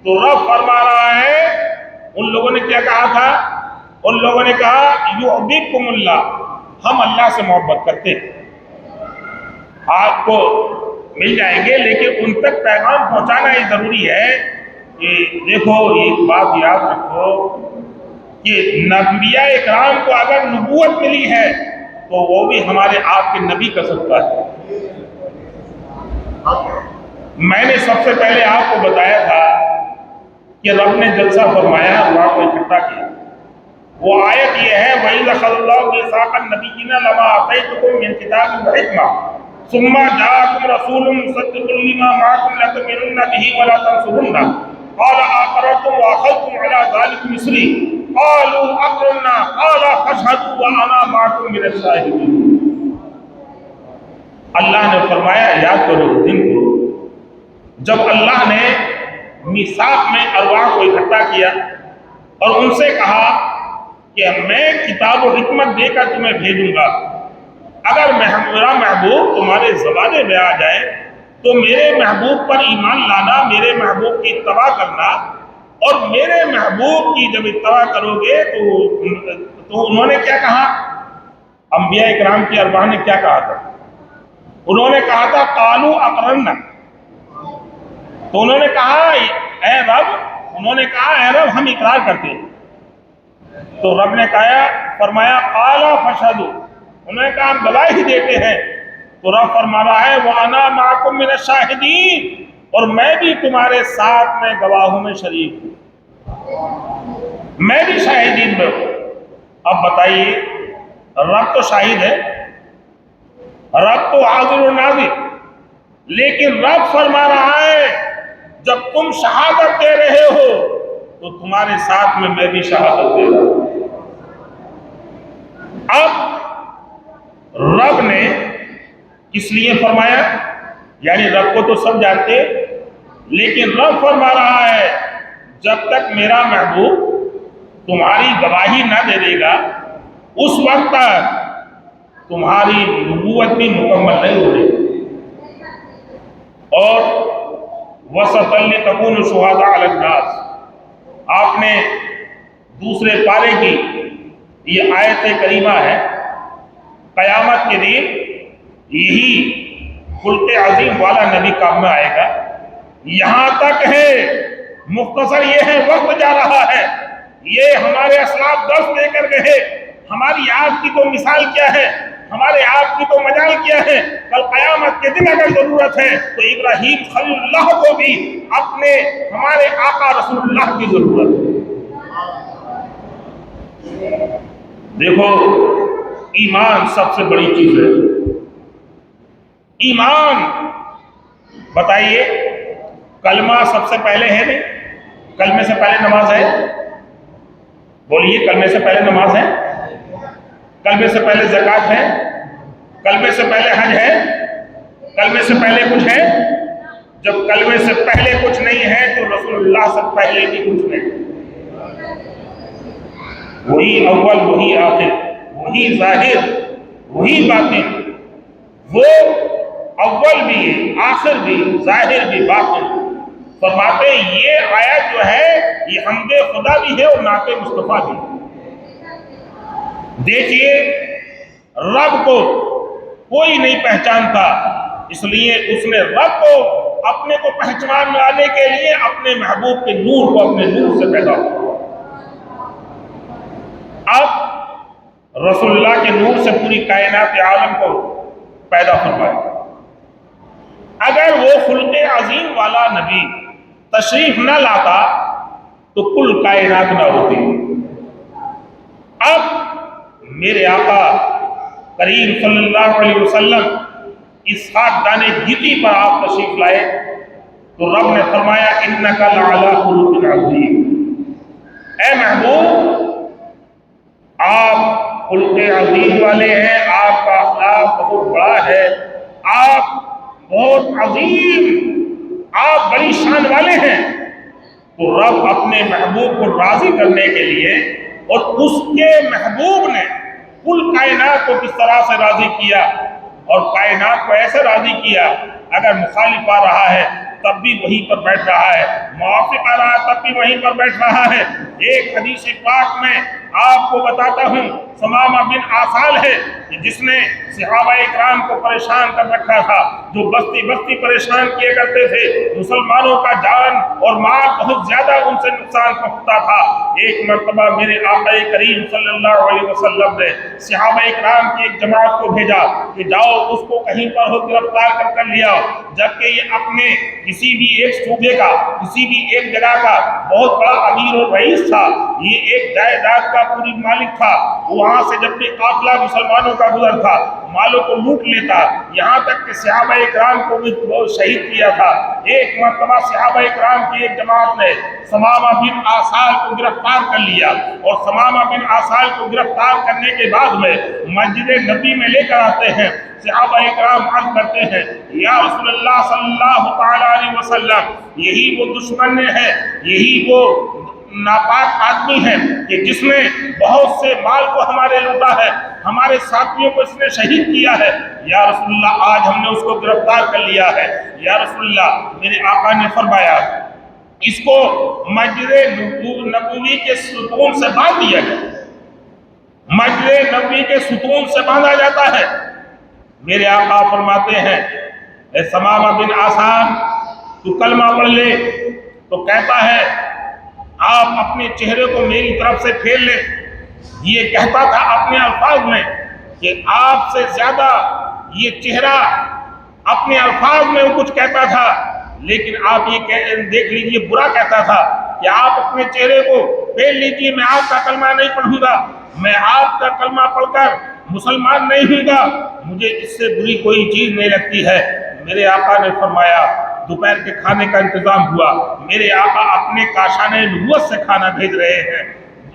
تو رب فرما رہا ہے ان لوگوں نے کیا کہا تھا، ان لوگوں نے کہا یحببکم اللہ، ہم اللہ سے محبت کرتے ہیں، آپ کو مل جائیں گے لیکن ان تک پیغام پہنچانا یہ ضروری ہے کہ دیکھو ایک بات یاد رکھو کہ انبیاء اکرام کو اگر نبوت ملی ہے تو وہ بھی ہمارے آپ کے نبی کا صدقہ ہے۔ میں نے سب سے پہلے آپ کو بتایا تھا کہ رب نے جلسہ فرمایا، اللہ کو اکٹھا کیا۔ وہ آیت یہ ہے وَإِذْ أَخَذَ اللَّهُ مِيثَاقَ النَّبِيِّينَ لَمَا آتَيْتُكُم مِّن كِتَابٍ وَحِكْمَةٍ ثُمَّ جَاءَكُمْ رَسُولٌ مُصَدِّقٌ لِّمَا مَعَكُمْ لَتُؤْمِنُنَّ بِهِ وَلَتَنصُرُنَّهُ قَالَ أَقْرَرْتُمْ وَأَخَذْتُمْ عَلَىٰ ذَٰلِكُمْ إِصْرِي قَالُوا أَقْرَرْنَا قَالَ فَاشْهَدُوا وَأَنَا مَعَكُمْ مِنَ الشَّاهِدِينَ۔ اللہ نے فرمایا یاد کرو دن کو جب اللہ نے میثاق میں ارواح کو اکٹھا کیا اور ان سے کہا کہ میں کتاب و حکمت دے کر تمہیں بھیجوں گا، اگر میرا محبوب تمہارے زمانے میں آ جائے تو میرے محبوب پر ایمان لانا، میرے محبوب کی اتباع کرنا، اور میرے محبوب کی جب اتباع کرو گے تو انہوں نے کیا کہا؟ انبیاء اکرام کی ارواح نے کیا کہا تھا؟ انہوں نے کہا تھا قالوا اقررنا، تو انہوں نے کہا اے رب ہم اقرار کرتے ہیں۔ تو رب نے فرمایا قال فاشهدوا، انہوں نے کہا ہم گواہی دیتے ہیں۔ تو رب فرما رہا ہے وَأَنَا مَعَكُمْ مِنَ الشَّاهِدِينَ، اور میں بھی تمہارے ساتھ میں گواہوں میں شریک ہوں، میں بھی شاہدین میں ہوں۔ اب بتائیے رب تو شاہد ہے، رب تو حاضر و ناظر، لیکن رب فرما رہا ہے جب تم شہادت دے رہے ہو تو تمہارے ساتھ میں بھی شہادت دے رہا ہوں۔ اب رب نے کس لیے فرمایا؟ یعنی رب کو تو سب جانتے، لیکن رب فرما رہا ہے جب تک میرا محبوب تمہاری گواہی نہ دے دے گا اس وقت تک تمہاری نبوت بھی مکمل نہیں ہو رہی۔ اور وَسَطًا لِتَكُونُوا شُهَدَاءَ عَلَى النَّاسِ، آپ نے دوسرے پارے کی یہ آیت کریمہ ہے، قیامت کے دن یہی خلق عظیم والا نبی کام میں آئے گا۔ یہاں تک ہے، مختصر یہ ہے، وقت جا رہا ہے، یہ ہمارے اسلاف درس دے کر گئے، ہماری آپ کی تو مثال کیا ہے، ہمارے آپ کی تو مجال کیا ہے۔ کل قیامت کے دن اگر ضرورت ہے تو ابراہیم خلیل اللہ کو بھی اپنے ہمارے آقا رسول اللہ کی ضرورت ہے۔ دیکھو ایمان سب سے بڑی چیز ہے۔ ایمان بتائیے، کلمہ سب سے پہلے ہے نہیں؟ کلمے سے پہلے نماز ہے؟ بولیے کلمے سے پہلے نماز ہے؟ کلمے سے پہلے زکوٰۃ ہے؟ کلمے سے پہلے حج ہے؟ کلمے سے پہلے کچھ ہے؟ جب کلمے سے پہلے کچھ نہیں ہے تو رسول اللہ سے پہلے بھی کچھ نہیں۔ وہی اول، وہی آخر، وہی ظاہر، وہی باطن، وہ اول بھی، آخر بھی، ظاہر بھی، باطن۔ فرماتے یہ آیت جو ہے یہ حمد خدا بھی ہے اور نعت مصطفیٰ بھی۔ دیکھیے رب کو کوئی نہیں پہچانتا، اس لیے اس نے رب کو اپنے کو پہچان لانے کے لیے اپنے محبوب کے نور کو اپنے نور سے پیدا کیا۔ اب رسول اللہ کے نور سے پوری کائنات عالم کو پیدا فرمایا۔ اگر وہ خلق عظیم والا نبی تشریف نہ لاتا تو کل کائنات نہ ہوتی۔ اب میرے آقا کریم صلی اللہ علیہ وسلم اس 7 دانے گیتی پر آپ تشریف لائے تو رب نے فرمایا انک لعلی خلق عظیم، اے محبوب آپ خلق عظیم والے ہیں، آپ کا اخلاق بہت بڑا ہے، آپ بہت عظیم، آپ بڑی شان والے ہیں۔ تو رب اپنے محبوب کو راضی کرنے کے لیے اور اس کے محبوب نے کل کائنات کو کس طرح سے راضی کیا، اور کائنات کو ایسے راضی کیا اگر مخالف آ رہا ہے تب بھی وہیں پر بیٹھ رہا ہے، موافق آ رہا ہے تب بھی وہیں پر بیٹھ رہا ہے۔ ایک حدیث پاک میں آپ کو بتاتا ہوں، ثمامہ بن آسال ہے، کہ جس نے صحابہ اکرام کو پریشان کر رکھا تھا، جو بستی بستی پریشان کیے کرتے تھے، مسلمانوں کا جان اور مال بہت زیادہ ان سے نقصان پہنچتا تھا، ایک مرتبہ میرے آقا کریم صلی اللہ علیہ وسلم نے صحابہ اکرام کی ایک جماعت کو بھیجا کہ جاؤ اس کو کہیں پر ہو گرفتار کر لیا، جبکہ یہ اپنے کسی بھی ایک صوبے کا، کسی بھی ایک جگہ کا بہت بڑا امیر اور رئیس تھا، یہ ایک جائیداد کا پوری مالک تھا، وہاں سے جب بھی قافلہ مسلمانوں کا گزر تھا مالوں کو لوٹ لیتا، یہاں تک کہ صحابہ اکرام کو بھی شہید کیا تھا۔ ایک مرتبہ صحابہ اکرام کی ایک جماعت نے ثمامہ بن آسال کو گرفتار کر لیا، اور ثمامہ بن آسال کو گرفتار کرنے کے بعد میں مسجد نبی میں لے کر آتے ہیں۔ صحابہ اکرام عرض کرتے ہیں یا رسول اللہ صلی اللہ تعالی علیہ وسلم، یہی وہ دشمن ہے، یہی وہ ناپاک آدمی ہے کہ جس نے بہت سے مال کو ہمارے لوٹا ہے، ہمارے ساتھیوں کو اس نے شہید کیا ہے۔ یا رسول اللہ آج ہم نے اس کو گرفتار کر لیا ہے۔ یا رسول اللہ میرے آقا نے فرمایا اس کو مسجد نبوی کے ستون سے باندھ دیا جائے، مسجد نبوی کے ستون سے باندھا جاتا ہے۔ میرے آقا فرماتے ہیں اے ثمامہ بن آسان، تو کلمہ پڑھ لے، تو کہتا ہے آپ اپنے چہرے کو میری طرف سے پھیر لیں۔ یہ کہتا تھا اپنے الفاظ میں کہ آپ سے زیادہ یہ چہرہ اپنے الفاظ میں وہ کچھ کہتا تھا، لیکن آپ یہ دیکھ لیجئے برا کہتا تھا کہ آپ اپنے چہرے کو پھیر لیجئے، میں آپ کا کلمہ نہیں پڑھوں گا، میں آپ کا کلمہ پڑھ کر مسلمان نہیں ہوں گا، مجھے اس سے بری کوئی چیز نہیں لگتی ہے۔ میرے آقا نے فرمایا دوپہر کے کھانے کا انتظام ہوا، میرے آقا اپنے کاشانِ نبوت سے کھانا بھیج رہے ہیں،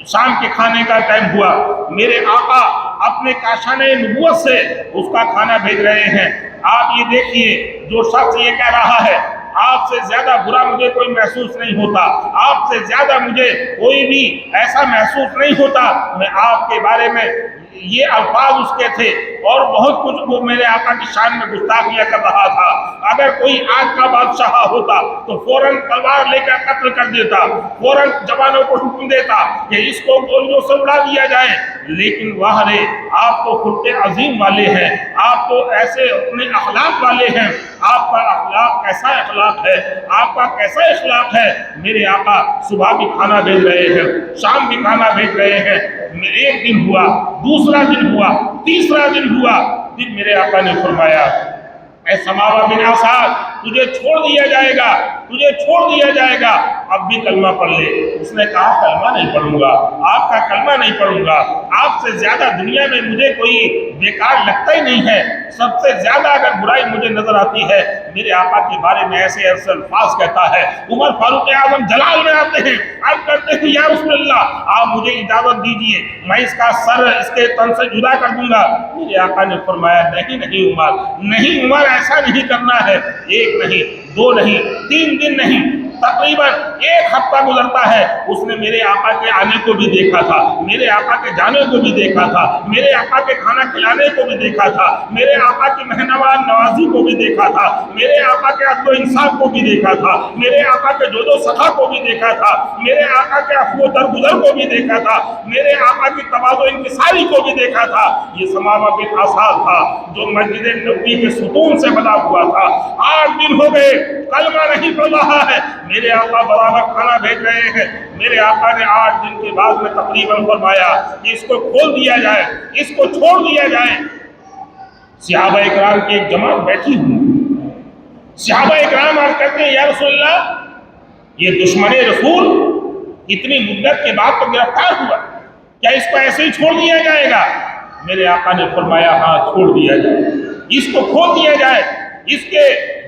شام کے کھانے کا ٹائم ہوا، میرے آقا اپنے کاشانِ نبوت سے اس کا کھانا بھیج رہے ہیں۔ آپ یہ دیکھیے جو شخص یہ کہہ رہا ہے آپ سے زیادہ برا مجھے کوئی محسوس نہیں ہوتا، آپ سے زیادہ مجھے کوئی بھی ایسا محسوس نہیں ہوتا، میں آپ کے بارے میں یہ الفاظ اس کے تھے اور بہت کچھ وہ میرے آقا کی شان میں گستاخیاں کر رہا تھا۔ اگر کوئی آج کا بادشاہ ہوتا تو فوراً تلوار لے کر قتل کر دیتا، فوراً جوانوں کو حکم دیتا کہ اس کو گولیوں سے اڑا دیا جائے، لیکن واہ رے آپ تو خلق عظیم والے ہیں، آپ تو ایسے اپنے اخلاق والے ہیں، آپ کا اخلاق کیسا اخلاق ہے، آپ کا کیسا اخلاق ہے۔ میرے آقا صبح بھی کھانا بھیج رہے ہیں، شام بھی کھانا بھیج رہے ہیں، ایک دن ہوا، دوسرا دن ہوا، تیسرا دن ہوا، پھر میرے آقا نے فرمایا اے ثمامہ بن آسان تجھے چھوڑ دیا جائے گا، تجھے چھوڑ دیا جائے گا، اب بھی کلمہ پڑھ لے۔ اس نے کہا کلمہ نہیں پڑھوں گا، آپ کا کلمہ نہیں پڑھوں گا، آپ سے زیادہ دنیا میں مجھے کوئی بیکار لگتا ہی نہیں ہے، سب سے زیادہ اگر برائی مجھے نظر آتی ہے میرے آقا کے بارے میں ایسے ایسے الفاظ کہتا ہے۔ عمر فاروق اعظم جلال میں آتے ہیں، عرض کرتے ہیں یا رسول اللہ آپ مجھے اجازت دیجئے میں اس کا سر اس کے تن سے جدا کر دوں گا۔ میرے آقا نے فرمایا نہیں عمر، نہیں عمر ایسا نہیں کرنا ہے، ایک نہیں، دو نہیں، 3 دن نہیں، تقریباً 1 ہفتہ گزرتا ہے، اس نے میرے آقا کے آنے کو بھی دیکھا تھا، میرے آقا کے جانے کو بھی دیکھا تھا، میرے آقا کے کھانا کھلانے کو بھی دیکھا تھا، میرے آقا کی مہمان نوازی کو بھی دیکھا تھا، میرے آقا کے عدل و انصاف کو بھی دیکھا تھا، میرے آقا کے جود و سخا کو بھی دیکھا تھا، میرے آقا کے عفو و درگزر کو بھی دیکھا تھا، میرے آقا کی تواضع و انکساری کو بھی دیکھا تھا۔ یہ ثمامہ بن آسان تھا جو مسجد نبوی کے ستون سے بنا ہوا تھا، 8 دن ہو گئے کلمہ نہیں پڑھ رہا ہے، میرے آقا برابر کھانا بھیج رہے ہیں۔ میرے آقا نے 8 دن کے بعد میں تقریباً فرمایا کہ اس کو کھول دیا جائے، اس کو چھوڑ دیا جائے۔ صحابہ اکرام کی ایک جماعت بیٹھی ہوئی، صحابہ اکرام عرض کرتے ہیں یا رسول اللہ یہ دشمن رسول اتنی مدت کے بعد تو گرفتار ہوا، کیا اس کو ایسے ہی چھوڑ دیا جائے گا؟ میرے آقا نے فرمایا ہاں چھوڑ دیا جائے، اس کو کھول دیا جائے، اس کے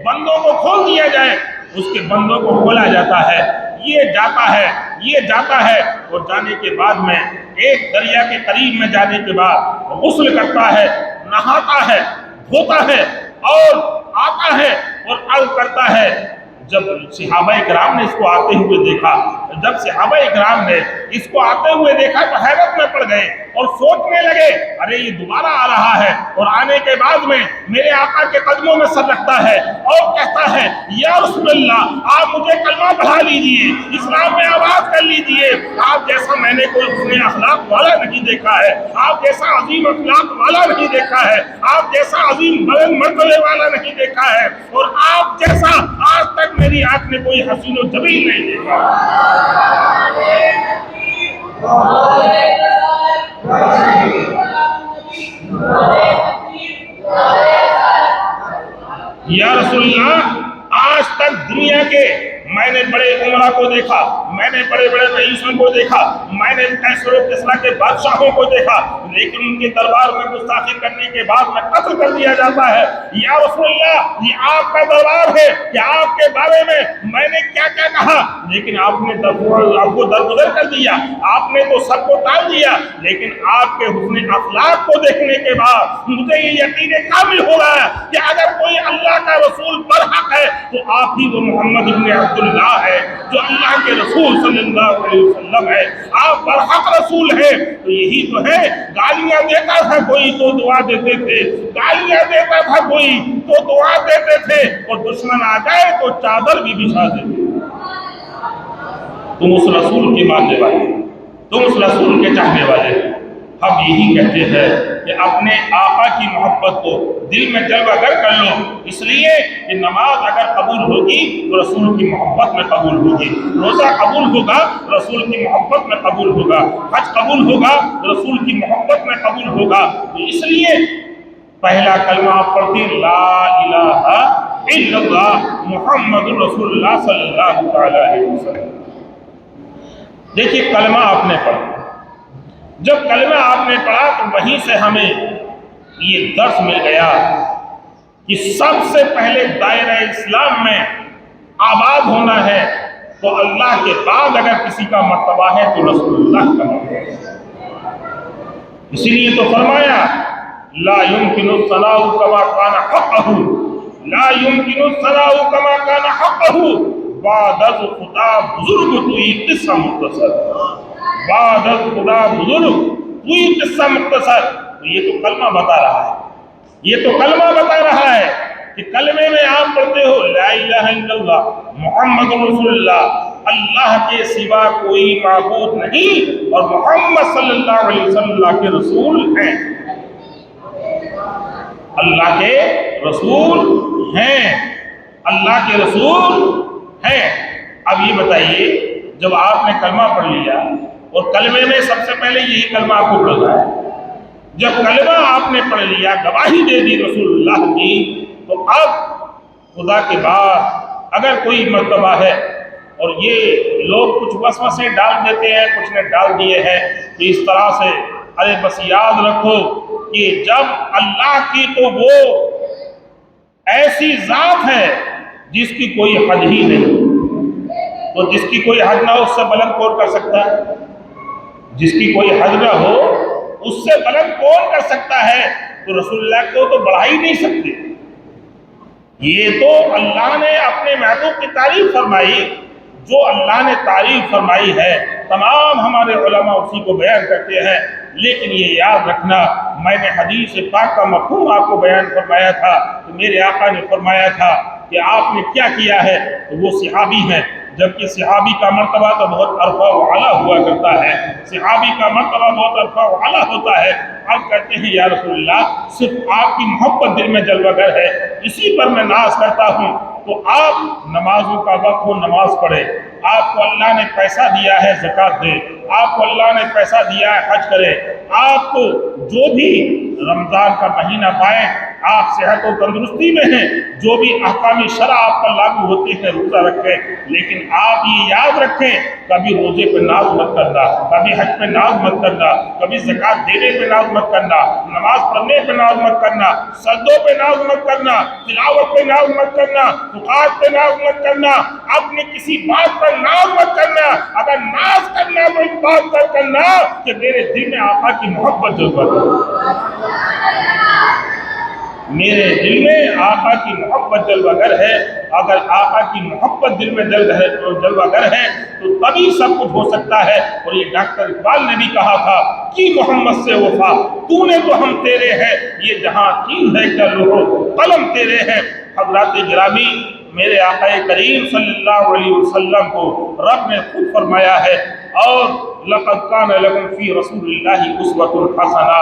بندوں کو کھول دیا جائے۔ اس کے بندوں کو کھولا جاتا ہے، یہ جاتا ہے، یہ جاتا ہے، اور جانے کے بعد میں ایک دریا کے قریب میں جانے کے بعد غسل کرتا ہے، نہاتا ہے، دھوتا ہے اور آتا ہے اور عرض کرتا ہے جب صحابہ اکرام نے اس کو آتے ہوئے دیکھا، جب صحابہ اکرام نے اس کو آتے ہوئے دیکھا تو حیرت میں پڑ گئے اور سوچنے لگے ارے یہ دوبارہ آ رہا ہے اور آنے کے بعد میں میرے آقا کے قدموں میں سر رکھتا ہے اور کہتا ہے یا رسول اللہ آپ مجھے کلمہ پڑھا لیجئے، اسلام میں آباد کر لیجئے، آپ جیسا میں نے کوئی حسن اخلاق والا نہیں دیکھا ہے، آپ جیسا عظیم اخلاق والا نہیں دیکھا ہے، آپ جیسا عظیم بلند مرتبے والا نہیں دیکھا ہے، اور آپ جیسا آج تک میری آنکھ نے کوئی حسین و جمیل نہیں دیکھا۔ یا رسول اللہ آج تک دنیا کے میں نے بڑے عمرہ کو دیکھا، میں نے بڑے بڑے رئیسوں کو دیکھا، میں نے کیسر و کسریٰ کے بادشاہوں کو دیکھا، لیکن ان کے دربار میں گستاخی کرنے کے بعد میں قتل کر دیا جاتا ہے۔ یا رسول اللہ یہ آپ کا دربار ہے کہ آپ کے بارے میں نے کیا کیا کہا، لیکن آپ نے آپ کو درگزر کر دیا، آپ نے تو سب کو ٹال دیا، لیکن آپ کے حسن اخلاق کو دیکھنے کے بعد مجھے یہ یقین کامل ہو رہا ہے کہ اگر کوئی اللہ کا رسول برحق ہے تو آپ ہی وہ محمد ابن عبداللہ ہے جو اللہ کے رسول صلی اللہ علیہ وسلم ہے۔ آپ برحق رسول ہیں تو یہی تو ہے، گالیاں دیتا تھا کوئی تو دعا دیتے تھے، گالیاں دیتا تھا کوئی تو دعا دیتے تھے، اور دشمن آ جائے تو چادر بھی بچھا دیتے۔ تم اس رسول کے ماننے والے، تم اس رسول کے چاہنے والے، ہم یہی کہتے ہیں کہ اپنے آقا کی محبت کو دل میں جلوہ گر کر لو، اس لیے کہ نماز اگر قبول ہوگی تو رسول کی محبت میں قبول ہوگی، روزہ قبول ہوگا رسول کی محبت میں قبول ہوگا، حج قبول ہوگا رسول کی محبت میں قبول ہوگا۔ تو اس لیے پہلا کلمہ آپ پڑھتے لا الہ الا اللہ محمد رسول اللہ صلی اللہ علیہ وسلم۔ دیکھیے کلمہ آپ نے پڑھا، جب کلمہ آپ نے پڑھا تو وہیں سے ہمیں یہ درس مل گیا کہ سب سے پہلے دائرہ اسلام میں آباد ہونا ہے تو اللہ کے بعد اگر کسی کا مرتبہ ہے تو رسول اللہ کا مرتبہ ہے۔ اسی لیے تو فرمایا لا يمكن الثناء كما كان حقه، لا يمكن الثناء كما كان حقه، بعد از خدا بزرگ توئی قصہ مختصر، بعد از خدا بزرگ توئی قصہ مختصر۔ تو یہ تو کلمہ بتا رہا ہے، یہ تو کلمہ بتا رہا ہے کہ کلمے میں آپ پڑھتے ہو لا الہ الا اللہ محمد رسول اللہ، اللہ کے سوا کوئی معبود نہیں اور محمد صلی اللہ علیہ وسلم اللہ کے رسول ہیں، اللہ کے رسول ہیں، اللہ کے رسول ہیں۔ اب یہ بتائیے جب آپ نے کلمہ پڑھ لیا اور کلمے میں سب سے پہلے یہی کلمہ آپ کو پڑھنا ہے، جب کلمہ آپ نے پڑھ لیا گواہی دے دی رسول اللہ کی، تو اب خدا کے بعد اگر کوئی مرتبہ ہے، اور یہ لوگ کچھ وسوسے ڈال دیتے ہیں، کچھ نے ڈال دیے ہیں کہ اس طرح سے ارے بس یاد رکھو کہ جب اللہ کی تو وہ ایسی ذات ہے جس کی کوئی حد ہی نہیں، تو جس کی کوئی حد نہ ہو اس سے بلند کون کر سکتا ہے؟ جس کی کوئی حد نہ ہو اس سے بلند کون کر سکتا ہے؟ تو رسول اللہ کو تو بڑھا ہی نہیں سکتے۔ یہ تو اللہ نے اپنے محبوب کی تعریف فرمائی، جو اللہ نے تعریف فرمائی ہے تمام ہمارے علماء اسی کو بیان کرتے ہیں، لیکن یہ یاد رکھنا میں نے حدیث پاک کا مفہوم آپ کو بیان فرمایا تھا کہ میرے آقا نے فرمایا تھا کہ آپ نے کیا کیا ہے، تو وہ صحابی ہیں، جبکہ صحابی کا مرتبہ تو بہت عرفہ و اعلیٰ ہوا کرتا ہے، صحابی کا مرتبہ بہت عرفہ و اعلیٰ ہوتا ہے۔ آپ کہتے ہیں یا رسول اللہ صرف آپ کی محبت دل میں جلوہ گر ہے، اسی پر میں ناز کرتا ہوں، تو آپ نمازوں کا وقت ہو نماز پڑھے، آپ کو اللہ نے پیسہ دیا ہے زکوٰۃ دے، آپ کو اللہ نے پیسہ دیا ہے حج کرے، آپ کو جو بھی رمضان کا مہینہ پائے، آپ صحت و تندرستی میں ہیں، جو بھی احکام شرع آپ پر لاگو ہوتے ہیں روزہ رکھیں، لیکن آپ یہ یاد رکھیں کبھی روزے پہ ناز مت کرنا، کبھی حج پہ ناز مت کرنا، کبھی زکوٰۃ دینے پہ ناز مت کرنا، نماز پڑھنے پہ ناز مت کرنا، سجدوں پہ ناز مت کرنا، تلاوت پہ ناز مت کرنا، فقاہت پہ ناز مت کرنا، اپنی کسی بات پر ناز مت کرنا۔ اگر ناز کرنا تو اس بات پر کرنا کہ میرے دل میں آقا کی محبت جذبہ ہے، میرے دل میں آقا کی محبت جلوہ گر ہے، اگر آقا کی محبت دل میں جلوہ گر ہے تو تبھی سب کچھ ہو سکتا ہے۔ اور یہ ڈاکٹر اقبال نے بھی کہا تھا کہ محمد سے وفا تو نے تو ہم تیرے ہیں، یہ جہاں چیز ہے کیا لوح قلم تیرے ہیں۔ حضرات گرامی، میرے آقا کریم صلی اللہ علیہ وسلم کو رب نے خود فرمایا ہے، اور لقد کان لکم فی رسول اللہ اسوۃ حسنہ،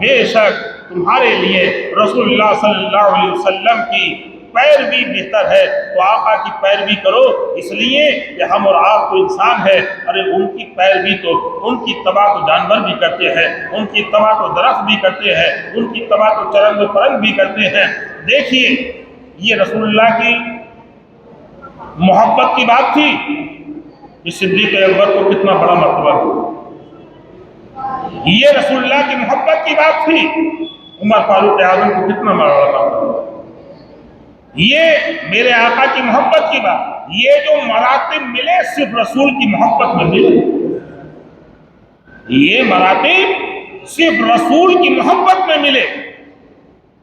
بے شک تمہارے لیے رسول اللہ صلی اللہ علیہ وسلم کی پیروی بہتر ہے۔ تو آقا کی پیروی کرو، اس لیے کہ ہم اور آپ تو انسان ہے، ارے ان کی پیروی تو ان کی اتباع تو جانور بھی کرتے ہیں، ان کی اتباع تو درخت بھی کرتے ہیں، ان کی اتباع تو چرند و پرند بھی کرتے ہیں۔ دیکھیے یہ رسول اللہ کی محبت کی بات تھی کہ صدیق اکبر کو کتنا بڑا مرتبہ ہوا، یہ رسول اللہ کی محبت کی بات تھی عمر فاروق اعظم کو کتنا بڑا مرتبہ ہوا، یہ میرے آقا کی محبت کی بات، یہ جو مراتب ملے صرف رسول کی محبت میں ملے، یہ مراتب صرف رسول کی محبت میں ملے۔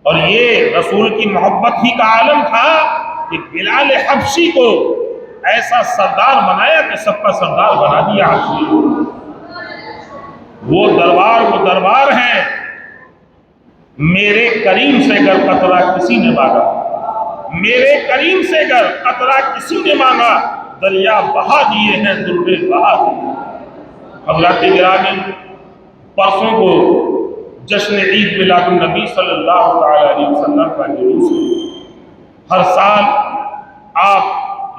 اور یہ رسول کی محبت ہی کا عالم تھا کہ بلال حبشی کو ایسا سردار بنایا کہ سب کا سردار بنا دیا حبشی۔ وہ دربار ہیں، میرے کریم سے گر قطرہ کسی نے مانگا، میرے کریم سے گر قطرہ کسی نے مانگا، دریا بہا دیے ہیں دربے بہا دیے۔ حضرات گرامی، پرسوں کو جشن عید میلاد النبی صلی اللہ علیہ وسلم کا جلوس ہے۔ ہر سال آپ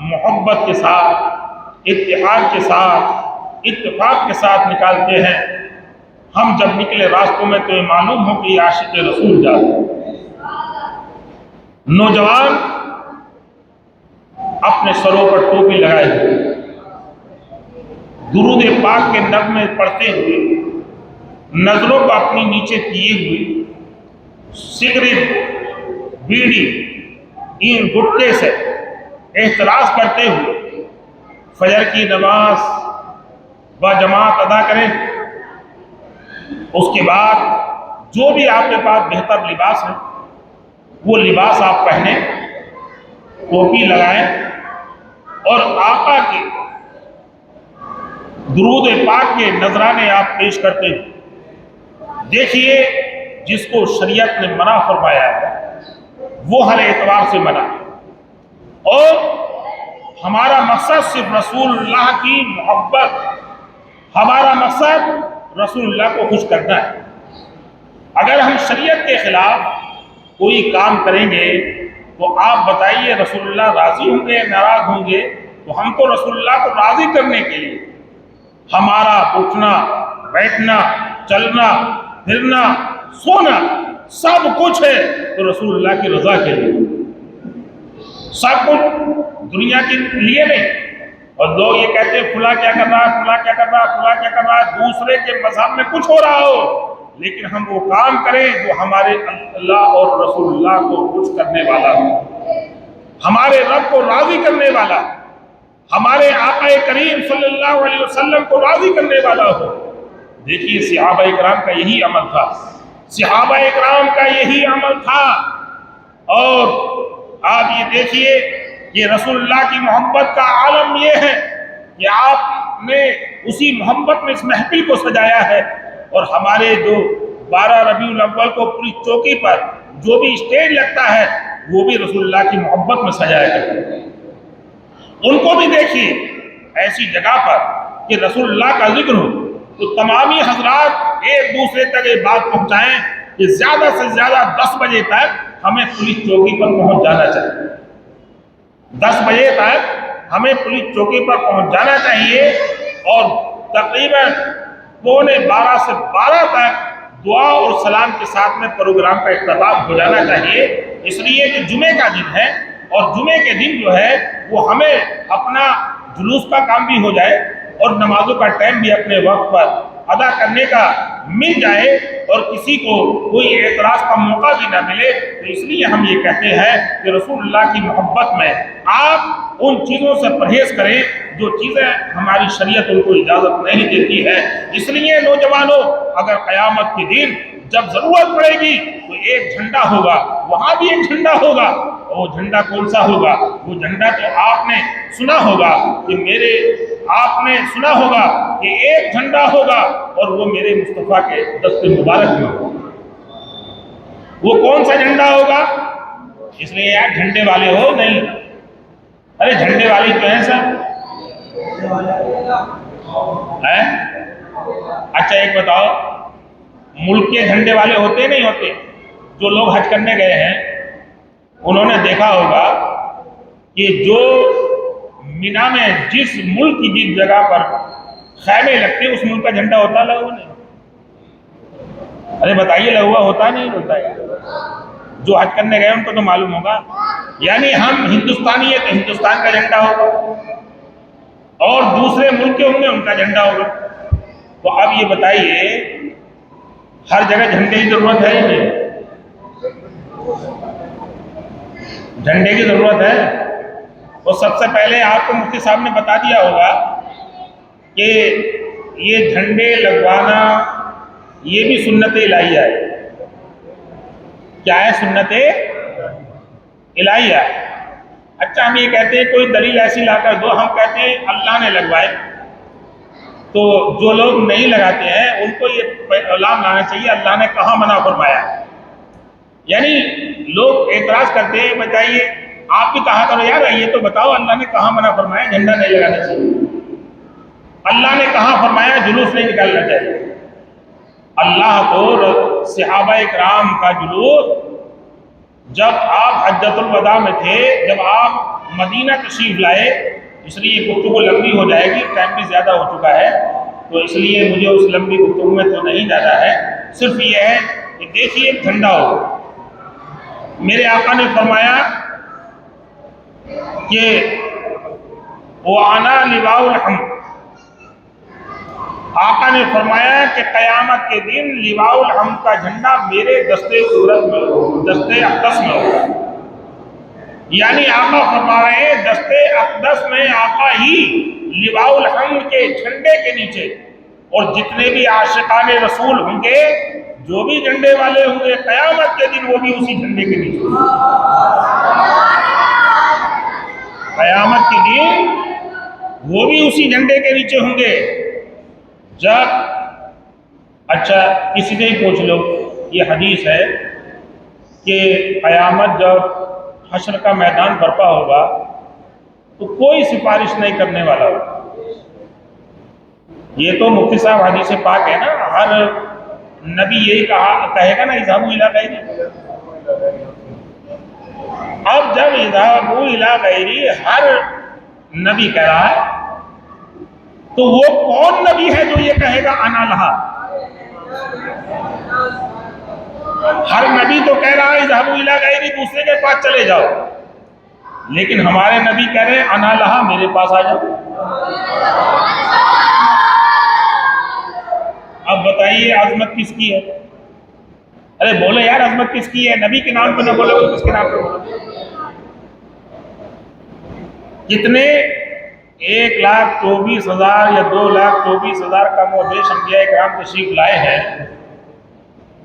محبت کے ساتھ، اتحاد کے ساتھ، اتفاق کے ساتھ نکالتے ہیں۔ ہم جب نکلے راستوں میں تو یہ معلوم ہو کہ یہ عاشق رسول جاتے ہیں۔ نوجوان اپنے سروں پر ٹوپی لگائے ہوئے، درود پاک کے نغمے پڑھتے ہوئے، نظروں کو اپنی نیچے کیے ہوئے، سگریٹ بیڑی این گٹکے سے احتراز کرتے ہوئے فجر کی نماز با جماعت ادا کریں۔ اس کے بعد جو بھی آپ کے پاس بہتر لباس ہے وہ لباس آپ پہنیں، ٹوپی لگائیں، اور آقا کے درود پاک کے نذرانے آپ پیش کرتے ہیں۔ دیکھیے جس کو شریعت نے منع فرمایا ہے وہ ہر اعتبار سے منع ہے، اور ہمارا مقصد صرف رسول اللہ کی محبت، ہمارا مقصد رسول اللہ کو خوش کرنا ہے۔ اگر ہم شریعت کے خلاف کوئی کام کریں گے تو آپ بتائیے رسول اللہ راضی ہوں گے، ناراض ہوں گے؟ تو ہم تو رسول اللہ کو راضی کرنے کے لیے ہمارا اٹھنا بیٹھنا چلنا پھرنا سونا سب کچھ ہے تو رسول اللہ کی رضا کے لیے، سب کچھ دنیا کے لیے نہیں۔ اور لوگ یہ کہتے ہیں فلاں کیا کر رہا ہے، فلاں کیا کر رہا ہے، فلاں کیا کر رہا ہے، دوسرے کے مذہب میں کچھ ہو رہا ہو، لیکن ہم وہ کام کریں جو ہمارے اللہ اور رسول اللہ کو خوش کرنے والا ہو، ہمارے رب کو راضی کرنے والا، ہمارے آقا کریم صلی اللہ علیہ وسلم کو راضی کرنے والا ہو۔ دیکھیے صحابہ اکرام کا یہی عمل تھا، صحابہ اکرام کا یہی عمل تھا۔ اور آپ یہ دیکھیے کہ رسول اللہ کی محبت کا عالم یہ ہے کہ آپ نے اسی محبت میں اس محفل کو سجایا ہے، اور ہمارے جو 12 ربیع الاول کو پوری چوکی پر جو بھی اسٹیج لگتا ہے وہ بھی رسول اللہ کی محبت میں سجایا کرتے ہیں۔ ان کو بھی دیکھیے ایسی جگہ پر کہ رسول اللہ کا ذکر ہو تو تمامی حضرات ایک دوسرے تک یہ بات پہنچائیں کہ زیادہ سے زیادہ 10 بجے تک ہمیں پولیس چوکی پر پہنچ جانا چاہیے، 10 بجے تک ہمیں پولیس چوکی پر پہنچ جانا چاہیے، اور تقریباً 11:15 سے 12 تک دعا اور سلام کے ساتھ میں پروگرام کا اختتام ہو جانا چاہیے، اس لیے کہ جمعے کا دن ہے، اور جمعے کے دن جو ہے وہ ہمیں اپنا جلوس کا کام بھی ہو جائے اور نمازوں کا ٹائم بھی اپنے وقت پر ادا کرنے کا مل جائے، اور کسی کو کوئی اعتراض کا موقع بھی نہ ملے۔ تو اس لیے ہم یہ کہتے ہیں کہ رسول اللہ کی محبت میں آپ ان چیزوں سے پرہیز کریں جو چیزیں ہماری شریعت ان کو اجازت نہیں دیتی ہے۔ اس لیے نوجوانوں، اگر قیامت کے دن جب ضرورت پڑے گی تو ایک جھنڈا ہوگا، وہاں بھی ایک جھنڈا ہوگا، وہ جھنڈا کون سا ہوگا؟ وہ جھنڈا تو آپ نے سنا ہوگا کہ آپ نے سنا ہوگا کہ ایک جھنڈا ہوگا اور وہ میرے مصطفیٰ کے دست مبارک میں ہوگا۔ وہ کون سا جھنڈا ہوگا؟ اس لیے یار جھنڈے والے ہو نہیں، ارے جھنڈے والے تو ہیں سر۔ اچھا ایک بتاؤ، ملک کے جھنڈے والے ہوتے نہیں ہوتے؟ جو لوگ حج کرنے گئے ہیں انہوں نے دیکھا ہوگا کہ جو مینا میں جس ملک کی جس جگہ پر خیمے لگتے اس ملک کا جھنڈا ہوتا لہو نہیں؟ ارے بتائیے لہوا ہوتا نہیں ہوتا ہے؟ جو حج کرنے گئے ان کو تو معلوم ہوگا۔ یعنی ہم ہندوستانی ہے تو ہندوستان کا جھنڈا ہوگا اور دوسرے ملک کے ہوں گے ان کا جھنڈا ہوگا۔ تو اب یہ بتائیے ہر جگہ جھنڈے کی ضرورت ہے ہی نہیں؟ جھنڈے کی ضرورت ہے؟ تو سب سے پہلے آپ کو مفتی صاحب نے بتا دیا ہوگا کہ یہ جھنڈے لگوانا یہ بھی سنت الہیہ ہے۔ کیا ہے؟ سنت الہیہ ہے۔ اچھا ہم یہ کہتے ہیں کوئی دلیل ایسی لا کر دو، ہم کہتے ہیں اللہ نے لگوائے، تو جو لوگ نہیں لگاتے ہیں ان کو یہ اعلان لانا چاہیے اللہ نے کہاں منع فرمایا۔ یعنی لوگ اعتراض کرتے ہیں بتائیے آپ بھی کہا کرو یار یہ تو بتاؤ اللہ نے کہاں منع فرمایا جھنڈا نہیں لگانا چاہیے؟ اللہ نے کہاں فرمایا جلوس نہیں نکالنا چاہیے؟ اللہ تو صحابہ اکرام کا جلوس جب آپ حجۃ الوداع میں تھے، جب آپ مدینہ تشریف لائے، اس لیے گفتگو لمبی ہو جائے گی، ٹائم بھی زیادہ ہو چکا ہے، تو اس لیے مجھے اس لمبی گفتگو میں تو نہیں جانا ہے۔ صرف یہ ہے کہ دیکھیے ایک جھنڈا ہو، میرے آقا نے فرمایا کہ وَأَنَا لِوَاءُ الْحَمْدِ، آقا نے فرمایا کہ قیامت کے دن لواء الحمد کا جھنڈا میرے دستے قدرت میں ہو، دستے اقدس میں ہو۔ یعنی آقا فرما رہے ہیں دستے اقدس میں آقا ہی لواء الحمد کے جھنڈے کے نیچے، اور جتنے بھی عاشقان رسول ہوں گے، جو بھی جھنڈے والے ہوں گے، قیامت کے دن وہ بھی اسی جھنڈے کے نیچے، قیامت کے دن وہ بھی اسی جھنڈے کے نیچے ہوں گے۔ جب اچھا کسی نے پوچھ لو، یہ حدیث ہے کہ قیامت جب حشر کا میدان برپا ہوگا تو کوئی سفارش نہیں کرنے والا ہوگا۔ یہ تو مفتی صاحب حدیث پاک ہے نا، ہر نبی یہی کہے گا نا اذهبوا الى غیری۔ اب جب اذهبوا الى غیری ہر نبی کہہ رہا ہے تو وہ کون نبی ہے جو یہ کہے گا انا لہا؟ ہر نبی تو کہہ رہا ہے اذهبوا الى غیری، دوسرے کے پاس چلے جاؤ، لیکن ہمارے نبی کہہ رہے ہیں انا لہا، میرے پاس آ جاؤ۔ اب بتائیے عظمت کس کی ہے؟ ارے بولے یار عظمت کس کی ہے؟ نبی کے نام پہ نہ بولو تو کس کے نام پہ بولو؟ کتنے 1,24,000 یا 2,24,000 کم و بیش انبیاء کرام تشریف لائے ہیں،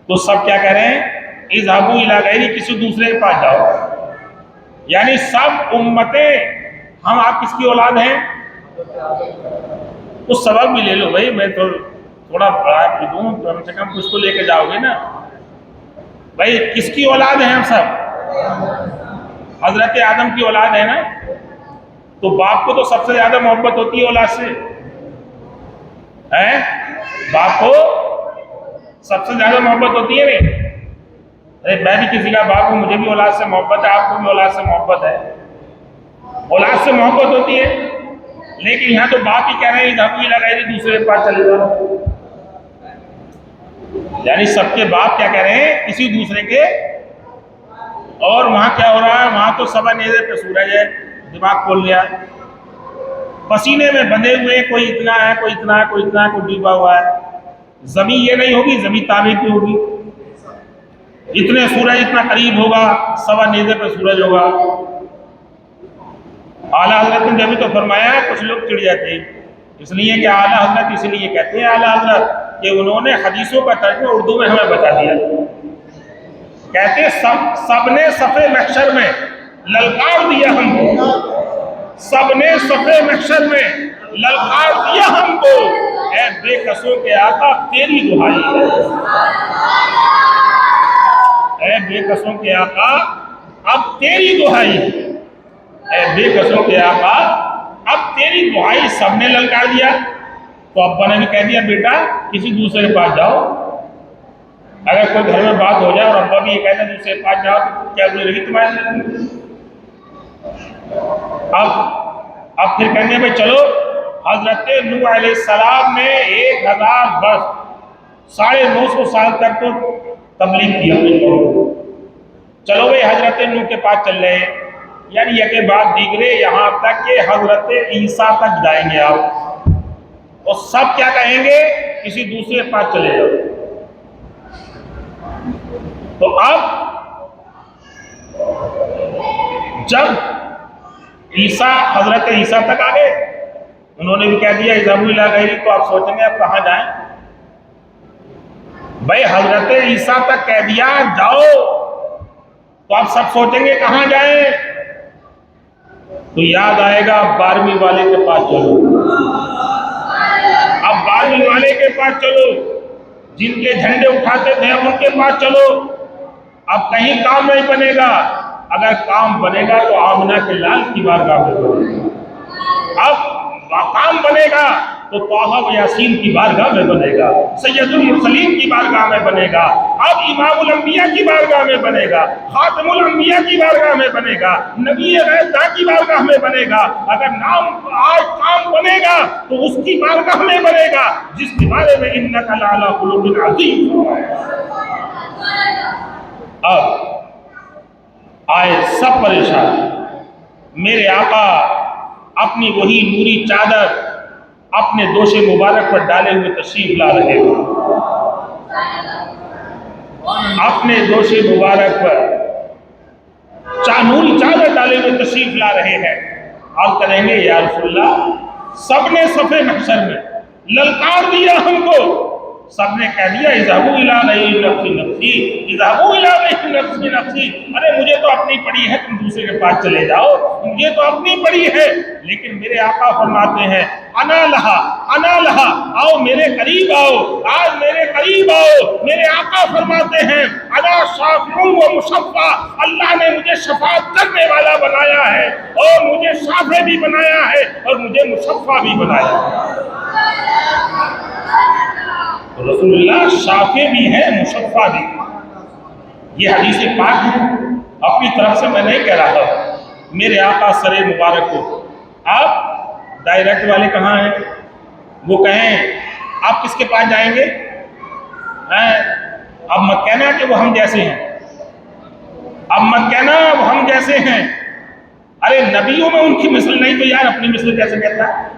تو سب کیا کہہ رہے ہیں؟ اذهبوا الى غیری، کسی دوسرے کے پاس جاؤ۔ یعنی سب امتیں، ہم آپ کس کی اولاد ہیں؟ کچھ سبب بھی لے لو بھائی، میں تو تھوڑا بڑا بھی دوں، کم سے کم کچھ تو لے کے جاؤ گے نا بھائی۔ کس کی اولاد ہیں ہم سب؟ حضرت آدم کی اولاد ہے نا، تو باپ کو تو سب سے زیادہ محبت ہوتی ہے اولاد سے، باپ کو سب سے زیادہ محبت ہوتی ہے نہیں؟ ارے میں بھی کسی کا باپ ہوں، مجھے بھی اولاد سے محبت ہے، آپ کو بھی اولاد سے محبت ہے، اولاد سے محبت ہوتی ہے، لیکن یہاں تو باپ ہی کہہ رہے ہیں اذهبوا الى غیری، دوسرے کے پاس چلے جاؤ۔ یعنی سب کے باپ کیا کہہ رہے ہیں؟ کسی دوسرے کے۔ اور وہاں کیا ہو رہا ہے؟ وہاں تو سبا نیزے پہ سورج ہے، دماغ کھول لیا، پسینے میں بندھے ہوئے، کوئی اتنا ہے، کوئی اتنا ہے، کوئی اتنا ہے، کوئی ڈوبا ہوا ہے۔ زمین یہ نہیں ہوگی، زمین تابع کی ہوگی، اتنے سورج اتنا قریب ہوگا، سوا نیزے پہ سورج ہوگا۔ اعلیٰ حضرت نے جبھی تو فرمایا کچھ لوگ چڑ جاتے ہیں، اس لیے کہ اعلیٰ حضرت اس لیے کہتے ہیں اعلیٰ حضرت کہ انہوں نے حدیثوں کا ترجمہ اردو میں ہمیں بتا دیا۔ کہتے ہیں سب نے صف محشر میں للکار دیا ہم کو، سب نے صفے محشر میں للکار دیا ہم کو، اے بے کسوں کے آقا تیری دہائی ہے، اے بے کسوں کے آقا اب تیری دہائی، اے بے کسوں کے آقا اب تیری دہائی۔ سب نے للکار دیا تو ابا نے بھی کہہ دیا بیٹا کسی دوسرے کے پاس جاؤ۔ اگر کوئی گھر میں بات ہو جائے اور ابا بھی یہ کہتے ہیں دوسرے کے پاس جاؤ تو کیا بری لگی تمہارے؟ اب پھر کہنے بھائی چلو، حضرت نوح علیہ السلام نے 1000 برس 950 سال تک تو تبلیغ کی اپنے لوگوں کو، چلو بھائی حضرت نوح کے پاس چل رہے ہیں، یعنی یہ کے بعد دیگرے یہاں تک کہ حضرت عیسیٰ تک جائیں گے آپ، اور سب کیا کہیں گے کسی دوسرے کے پاس چلے جاؤ۔ تو اب جب حضرت عیسیٰ تک آ گئے، انہوں نے بھی کہہ دیا اذهبوا الی غیری، تو آپ سوچیں گے اب کہاں جائیں؟ بھائی حضرت عیسیٰ تک کہہ دیا جاؤ تو آپ سب سوچیں گے کہاں جائیں؟ تو یاد آئے گا 12ویں والے کے پاس چلو، اب 12ویں والے کے پاس چلو، جن کے جھنڈے اٹھاتے تھے ان کے پاس چلو۔ اب کہیں کام نہیں بنے گا، اگر کام بنے گا تو آمنہ کے لال کی بارگاہ میں بنے گا، اب کام بنے گا تو طٰہٰ و یاسین کی بارگاہ میں بنے گا، سید المرسلین کی بارگاہ میں بنے گا، اب امام الانبیاء کی بارگاہ میں بنے گا، خاتم الانبیاء کی بارگاہ میں بنے گا، نبی غیب کی بارگاہ میں بنے گا۔ اگر نام آج کام بنے گا تو اس کی بارگاہ میں بنے گا جس کے بارے میں انک لعلی خلق عظیم۔ اب آئے سب پریشان، میرے آقا اپنی وہی نوری چادر اپنے دوش مبارک پر ڈالے ہوئے تشریف لا رہے ہیں، اپنے دوش مبارک پر نوری چادر ڈالے ہوئے تشریف لا رہے ہیں، اور کریں گے یا رسول اللہ سب نے صفے محشر میں للکار دیا ہم کو، سب نے کہہ دیا اذهبوا الی غیری نفسی نفسی، اذهبوا الی غیری نفسی نفسی، ارے مجھے تو اپنی پڑی ہے تم دوسرے کے پاس چلے جاؤ، مجھے تو اپنی پڑی ہے۔ لیکن میرے آقا فرماتے ہیں انا لہا انا لہا، آؤ میرے قریب آؤ، آج میرے قریب آؤ۔ میرے آقا فرماتے ہیں انا شافع و مشفع، اللہ نے مجھے شفاعت کرنے والا بنایا ہے، اور مجھے شافع بھی بنایا ہے اور مجھے مشفع بھی بنایا ہے۔ رسول اللہ شافع بھی ہے مشفع بھی، یہ حدیث پاک ہے، اپنی طرف سے میں نہیں کہہ رہا تھا، میرے آقا سر مبارک کو۔ آپ ڈائریکٹ والے کہاں ہیں؟ وہ کہیں آپ کس کے پاس جائیں گے؟ اب مت کہنا کہ وہ ہم جیسے ہیں، اب مت کہنا وہ ہم جیسے ہیں، ارے نبیوں میں ان کی مثل نہیں تو یار اپنی مثل کیسے کہتا ہے؟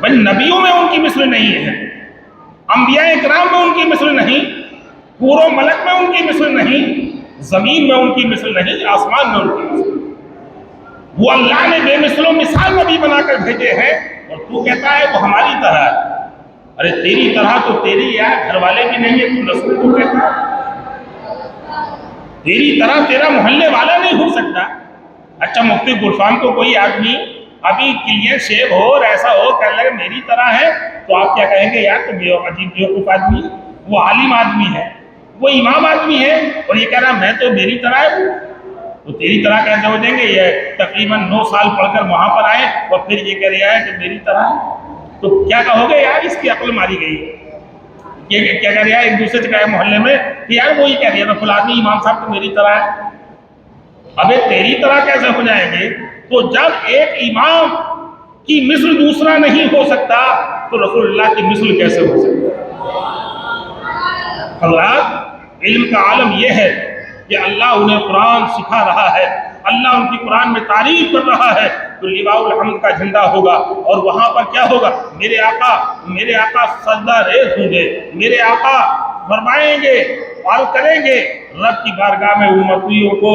بھائی نبیوں میں ان کی مثل نہیں ہے، انبیاء اکرام میں ان کی مثل نہیں، حور و ملک میں ان کی مثل نہیں، زمین میں ان کی مثل نہیں، آسمان میں ان کی مثل نہیں، وہ اللہ نے بے مثل و مثال نبی بنا کر بھیجے ہیں، اور تو کہتا ہے وہ ہماری طرح ہے۔ ارے تیری طرح تو تیری یار گھر والے بھی نہیں ہے، تو رسول کو کہتا ہے تیری طرح تیرا محلے والا نہیں ہو سکتا۔ اچھا مفتی گلفام کو کوئی آدمی ابھی کلیئر شیو ہو اور ایسا ہو کہنے لگے میری طرح ہے، تو آپ کیا کہیں گے؟ یار تو عجیب بیوقوف آدمی، وہ عالم آدمی ہے، وہ امام آدمی ہے، اور یہ کہہ رہا میں تو میری طرح ہے، تو تیری طرح کیسے ہو جائیں گے؟ یہ تقریباً 9 سال پڑھ کر وہاں پر آئے اور پھر یہ کہہ رہا ہے کہ میری طرح ہے، تو کیا کہو گے؟ یار اس کی عقل ماری گئی ہے، یہ کیا کہہ رہا ہے ایک دوسرے سے کہا محلے میں کہ یار وہی کہہ رہی ہے فلانی امام صاحب تو میری طرح ہے۔ ابے تیری طرح کیسے ہو جائیں گے؟ تو جب ایک امام کی مثل دوسرا نہیں ہو سکتا تو رسول اللہ کی مثل کیسے ہو سکتا؟ حضرات علم کا عالم یہ ہے کہ اللہ انہیں قرآن سکھا رہا ہے، اللہ ان کی قرآن میں تعریف کر رہا ہے، تو لواء الحمد کا جھنڈا ہوگا، اور وہاں پر کیا ہوگا؟ میرے آقا سجدہ ریز ہوں گے، میرے آقا فرمائیں گے اور کریں گے، رب کی بارگاہ میں امتیوں کو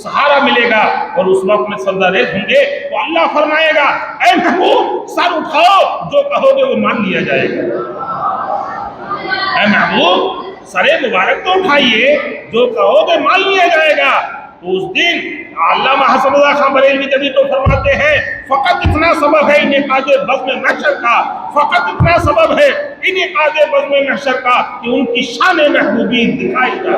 سہارا ملے گا، اور اس وقت میں سجدہ ریز ہوں گے تو اللہ فرمائے گا اے محبوب سر اٹھاؤ، جو کہو گے وہ مان لیا جائے گا۔ اے محبوب سر مبارک تو اٹھائیے، جو کہو گے مان لیا جائے گا۔ تو اس دن علامہ حسن رضا خان بریلوی کبھی تو فرماتے ہیں فقط اتنا سبب ہے انعقاد بزم محشر کا، فقط اتنا سبب ہے انعقاد بزم محشر کا کہ ان کی شان محبوبی دکھائی جائے،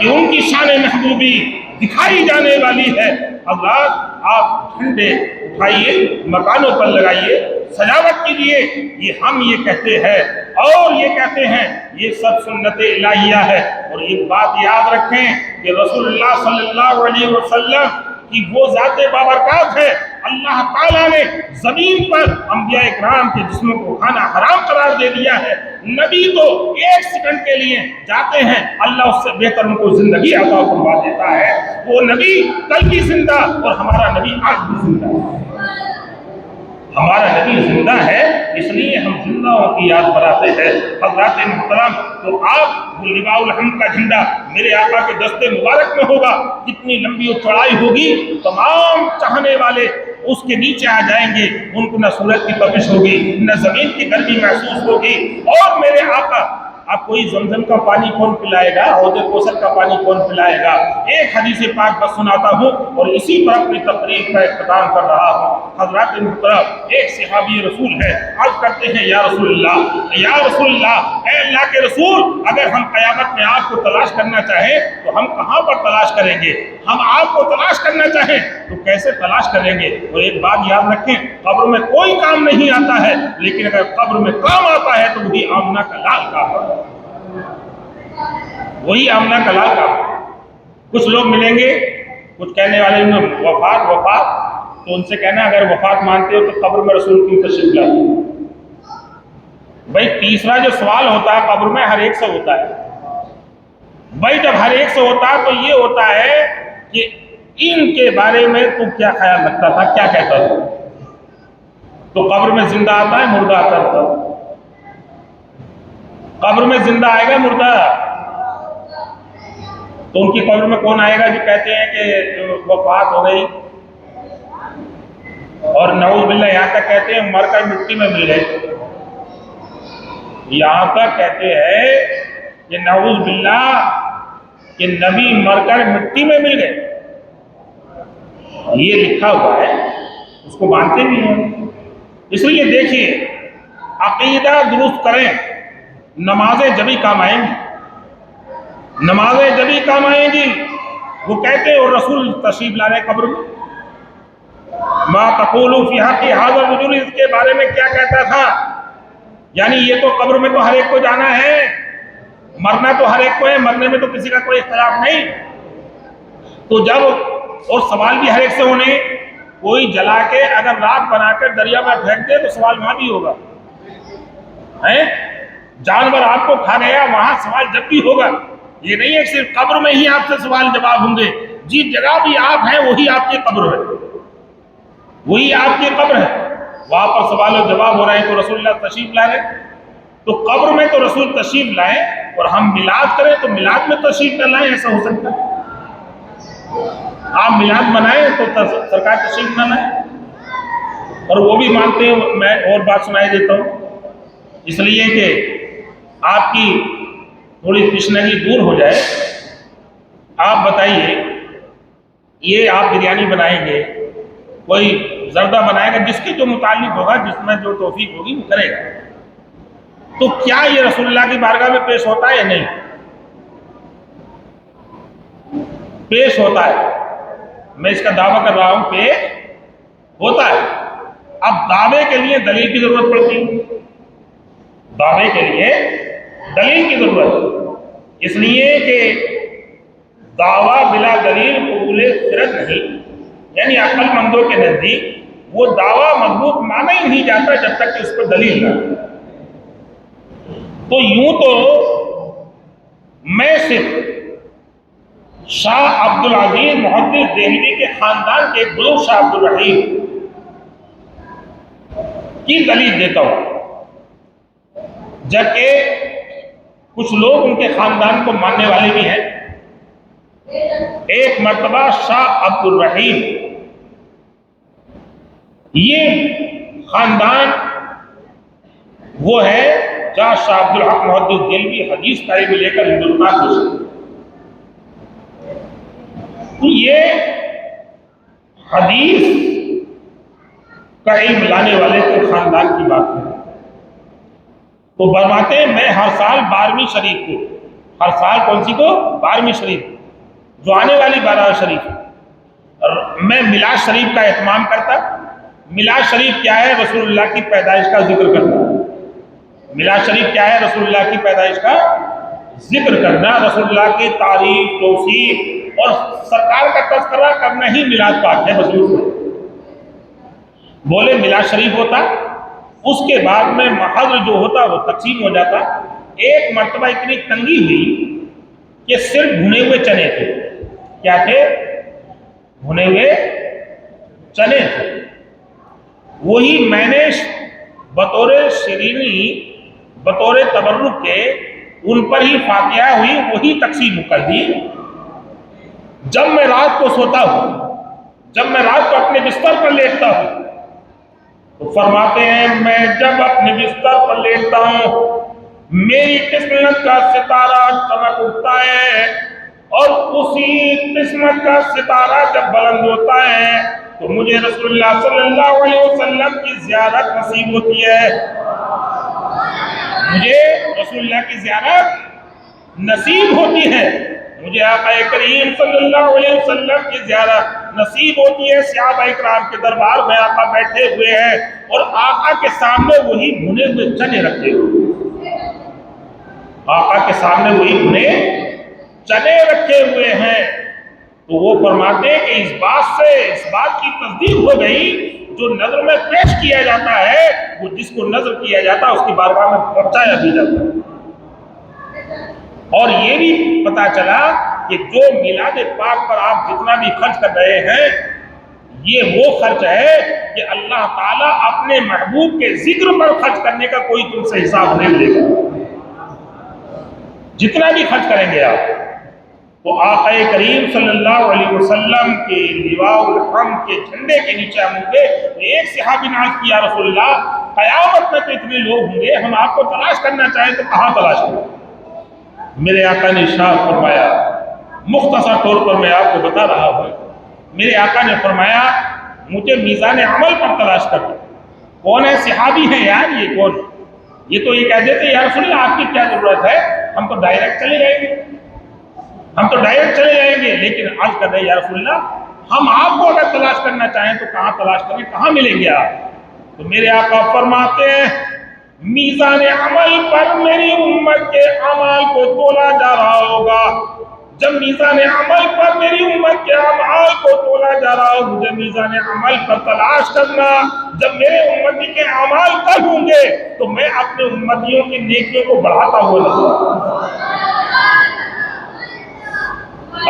کہ ان کی شان محبوبی دکھائی جانے والی ہے۔ حضرات آپ جھنڈے اٹھائیے، مکانوں پر لگائیے، سجاوٹ کیجیے، یہ ہم یہ کہتے ہیں اور یہ کہتے ہیں یہ سب سنت الہیہ ہے۔ اور ایک بات یاد رکھیں کہ رسول اللہ صلی اللہ علیہ وسلم کی وہ ذات بابرکات ہے، اللہ تعالیٰ نے زمین پر انبیاء اکرام کے جسموں کو کھانا حرام قرار دے دیا ہے۔ نبی تو ایک سیکنڈ کے لیے جاتے ہیں، اللہ اس سے بہتر ان کو زندگی عطا فرما دیتا ہے۔ وہ نبی کل بھی زندہ اور ہمارا نبی آج بھی زندہ ہے، ہمارا نبی زندہ ہے، اس لیے ہم زندہوں کی یاد بناتے ہیں۔ حضرات محترم، تو آپ وہ لواء الحمد کا جھنڈا میرے آقا کے دستے مبارک میں ہوگا، کتنی لمبی اور چوڑائی ہوگی، تمام چاہنے والے اس کے نیچے آ جائیں گے، ان کو نہ سورج کی تپش ہوگی نہ زمین کی گرمی محسوس ہوگی۔ اور میرے آقا آپ کوئی زمزم کا پانی کون پلائے گا، حوض کوثر کا پانی کون پلائے گا؟ ایک حدیث پاک بس سناتا ہوں اور اسی پر اپنی تقریر کا اختتام کر رہا ہوں۔ حضرات محترم، ایک صحابی رسول ہے، عرض کرتے ہیں یا رسول اللہ، یا رسول اللہ، اے اللہ کے رسول، اگر ہم قیامت میں آپ کو تلاش کرنا چاہیں تو ہم کہاں پر تلاش کریں گے؟ ہم آپ کو تلاش کرنا چاہیں تو کیسے تلاش کریں گے؟ اور ایک بات یاد رکھیں، قبر میں کوئی کام نہیں آتا ہے، لیکن اگر قبر میں کام آتا ہے تو وہی آمنہ کا لال کام ہے، وہی آمنہ کا لال کام ہے۔ کچھ لوگ ملیں گے، کچھ کہنے والے وفات وفات، تو ان سے کہنا اگر وفات مانتے ہو تو قبر میں رسول کی تشریف لائیے۔ بھائی تیسرا جو سوال ہوتا ہے قبر میں ہر ایک سے ہوتا ہے، بھائی جب ہر ایک سے ہوتا ہے تو یہ ہوتا ہے کہ ان کے بارے میں تو کیا خیال رکھتا تھا، کیا کہتا تھا؟ تو قبر میں زندہ آتا ہے، مردہ آتا ہے؟ قبر میں زندہ آئے گا، مردہ؟ تو ان کی قبر میں کون آئے گا جو کہتے ہیں کہ وفات ہو گئی اور نعوذ باللہ یہاں تک کہتے ہیں مر کر مٹی میں مل گئے، یہاں تک کہتے ہیں کہ نعوذ باللہ کہ نبی مر کر مٹی میں مل گئے، یہ لکھا ہوا ہے، اس کو مانتے بھی ہیں۔ اس لیے دیکھیے، عقیدہ درست کریں، نمازیں جبھی کام آئیں گی، نمازیں جبھی کام آئیں گی۔ وہ کہتے ہیں اور رسول تشریف لا رہے قبر میں، ما تقول فی حق ھذا الرجل، اس کے بارے میں کیا کہتا تھا؟ یعنی یہ تو قبر میں تو ہر ایک کو جانا ہے، مرنا تو ہر ایک کو ہے، مرنے میں تو کسی کا کوئی اختلاف نہیں، تو جب اور سوال بھی ہر ایک سے ہونے، کوئی جلا کے اگر راکھ بنا کر دریا میں پھینک دے تو سوال وہاں بھی ہوگا، جانور آپ کو کھا گیا وہاں سوال جب بھی ہوگا، یہ نہیں ہے صرف قبر میں ہی آپ سے سوال جواب ہوں گے، جس جگہ بھی آپ ہیں وہی آپ کی قبر ہے، وہی آپ کی قبر ہے، وہاں پر سوال و جواب ہو رہے ہیں۔ تو رسول اللہ تشریف لا رہے، تو قبر میں تو رسول تشریف لائیں اور ہم میلاد کریں تو میلاد میں تشریف نہ لائیں، ایسا ہو سکتا ہے؟ آپ میلاد منائیں تو سرکار تشریف نہ لائیں، اور وہ بھی مانتے ہیں۔ میں اور بات سنائی دیتا ہوں، اس لیے کہ آپ کی تھوڑی تشنگی دور ہو جائے۔ آپ بتائیے، یہ آپ بریانی بنائیں گے، کوئی زردہ بنائے گا، جس کی جو متعلق ہوگا، جس میں جو توفیق ہوگی وہ کرے گا، تو کیا یہ رسول اللہ کی بارگاہ میں پیش ہوتا ہے یا نہیں؟ پیش ہوتا ہے، میں اس کا دعویٰ کر رہا ہوں، پیش ہوتا ہے۔ اب دعوے کے لیے دلیل کی ضرورت پڑتی ہے، دعوے کے لیے دلیل کی ضرورت، اس لیے کہ دعویٰ بلا دلیل قبول فرد نہیں، یعنی عقل مندوں کے نزدیک وہ دعویٰ مضبوط مانا ہی نہیں جاتا جب تک کہ اس پر دلیل نہ ہو۔ تو یوں تو میں صرف شاہ عبد العزیز محدث دہلوی کے خاندان کے بزرگ شاہ عبد الرحیم کی دلیل دیتا ہوں، جبکہ کچھ لوگ ان کے خاندان کو ماننے والے بھی ہیں۔ ایک مرتبہ شاہ عبد الرحیم، یہ خاندان وہ ہے جہاں شاہ عبد الحق محدث دہلوی حدیث قائم لے کر ہندوستان گزرے۔ تو یہ حدیث کا علم لانے والے کے خاندان کی بات ہے. تو فرماتے ہیں میں ہر سال 12ویں شریف کو، ہر سال کون سی کو؟ 12ویں شریف، جو آنے والی 12 شریف، میں میلاد شریف کا اہتمام کرتا. میلاد شریف کیا ہے؟ رسول اللہ کی پیدائش کا ذکر کرنا. میلاد شریف کیا ہے؟ رسول اللہ کی پیدائش کا ذکر کرنا، رسول اللہ کی تعریف، توصیف اور سرکار کا تذکرہ کرنا ہی میلاد پاک ہے. بزرگ بولے میلاد شریف ہوتا، اس کے بعد میں محاذ جو ہوتا وہ تقسیم ہو جاتا. ایک مرتبہ اتنی تنگی ہوئی کہ صرف بھنے ہوئے چنے تھے. کیا تھے؟ بھنے ہوئے چنے تھے. وہی میں نے بطور شیرینی، بطور تبرک کے ان پر ہی فاتحہ ہوئی، وہی تقسیم کر دی. جب میں رات کو سوتا ہوں، جب میں رات کو اپنے بستر پر لیٹتا ہوں، تو فرماتے ہیں میں جب اپنے بستر پر لیٹتا ہوں میری قسمت کا ستارہ چمک اٹھتا ہے، اور اسی قسمت کا ستارہ جب بلند ہوتا ہے تو مجھے رسول اللہ صلی اللہ علیہ وسلم کی زیارت نصیب ہوتی ہے. مجھے رسول اللہ کی زیارت نصیب ہوتی ہے، مجھے آقا کریم صلی اللہ علیہ وسلم کی زیارت نصیب ہوتی ہے. صحابہ اکرام کے دربار میں آقا بیٹھے ہوئے ہیں اور آقا کے سامنے وہی بھنے ہوئے چنے رکھے ہوئے، آقا کے سامنے وہی بھنے چنے رکھے ہوئے ہیں. تو وہ فرماتے ہیں کہ اس بات کی تصدیق ہو گئی، جو نظر میں پیش کیا جاتا ہے وہ جس کو نظر کیا جاتا ہے اس کی بارگاہ میں پہنچایا بھی جاتا ہے. اور یہ بھی پتا چلا کہ جو میلاد پاک پر آپ جتنا بھی خرچ کر رہے ہیں یہ وہ خرچ ہے کہ اللہ تعالیٰ اپنے محبوب کے ذکر پر خرچ کرنے کا کوئی تم سے حساب نہیں لے گا. جتنا بھی خرچ کریں گے آپ، تو آقا کریم صلی اللہ علیہ وسلم کے لواء الحمد کے جھنڈے کے نیچے ہم ہوں گے. ایک صحابی نے عرض کیا رسول اللہ قیامت میں تو اتنے لوگ ہوں گے، ہم آپ کو تلاش کرنا چاہیں تو کہاں تلاش کریں؟ میرے آقا نے ارشاد فرمایا، مختصر طور پر میں آپ کو بتا رہا ہوں، میرے آقا نے فرمایا مجھے میزان عمل پر تلاش کر. کون ہے صحابی ہیں یار؟ یہ کون؟ یہ تو یہ کہہ دیتے یا رسول اللہ آپ کی کیا ضرورت ہے، ہم تو ڈائریکٹ چلے جائیں گے، ہم تو ڈائریکٹ چلے جائیں گے. لیکن عرض کر رہے یا رسول اللہ ہم آپ کو اگر تلاش کرنا چاہیں تو کہاں تلاش کریں، کہاں ملیں گے آپ؟ تو میرے آقا فرماتے ہیں میزان عمل پر میری امت کے اعمال کو تولا جا رہا ہوگا. جب میزان عمل پر میری امت کے اعمال کو تولا جا رہا ہو، مجھے میزان عمل پر تلاش کرنا. جب میرے امتی کے اعمال کل ہوں گے تو میں اپنے امتیوں کی نیکیوں کو بڑھاتا ہوا نظر آؤں گا.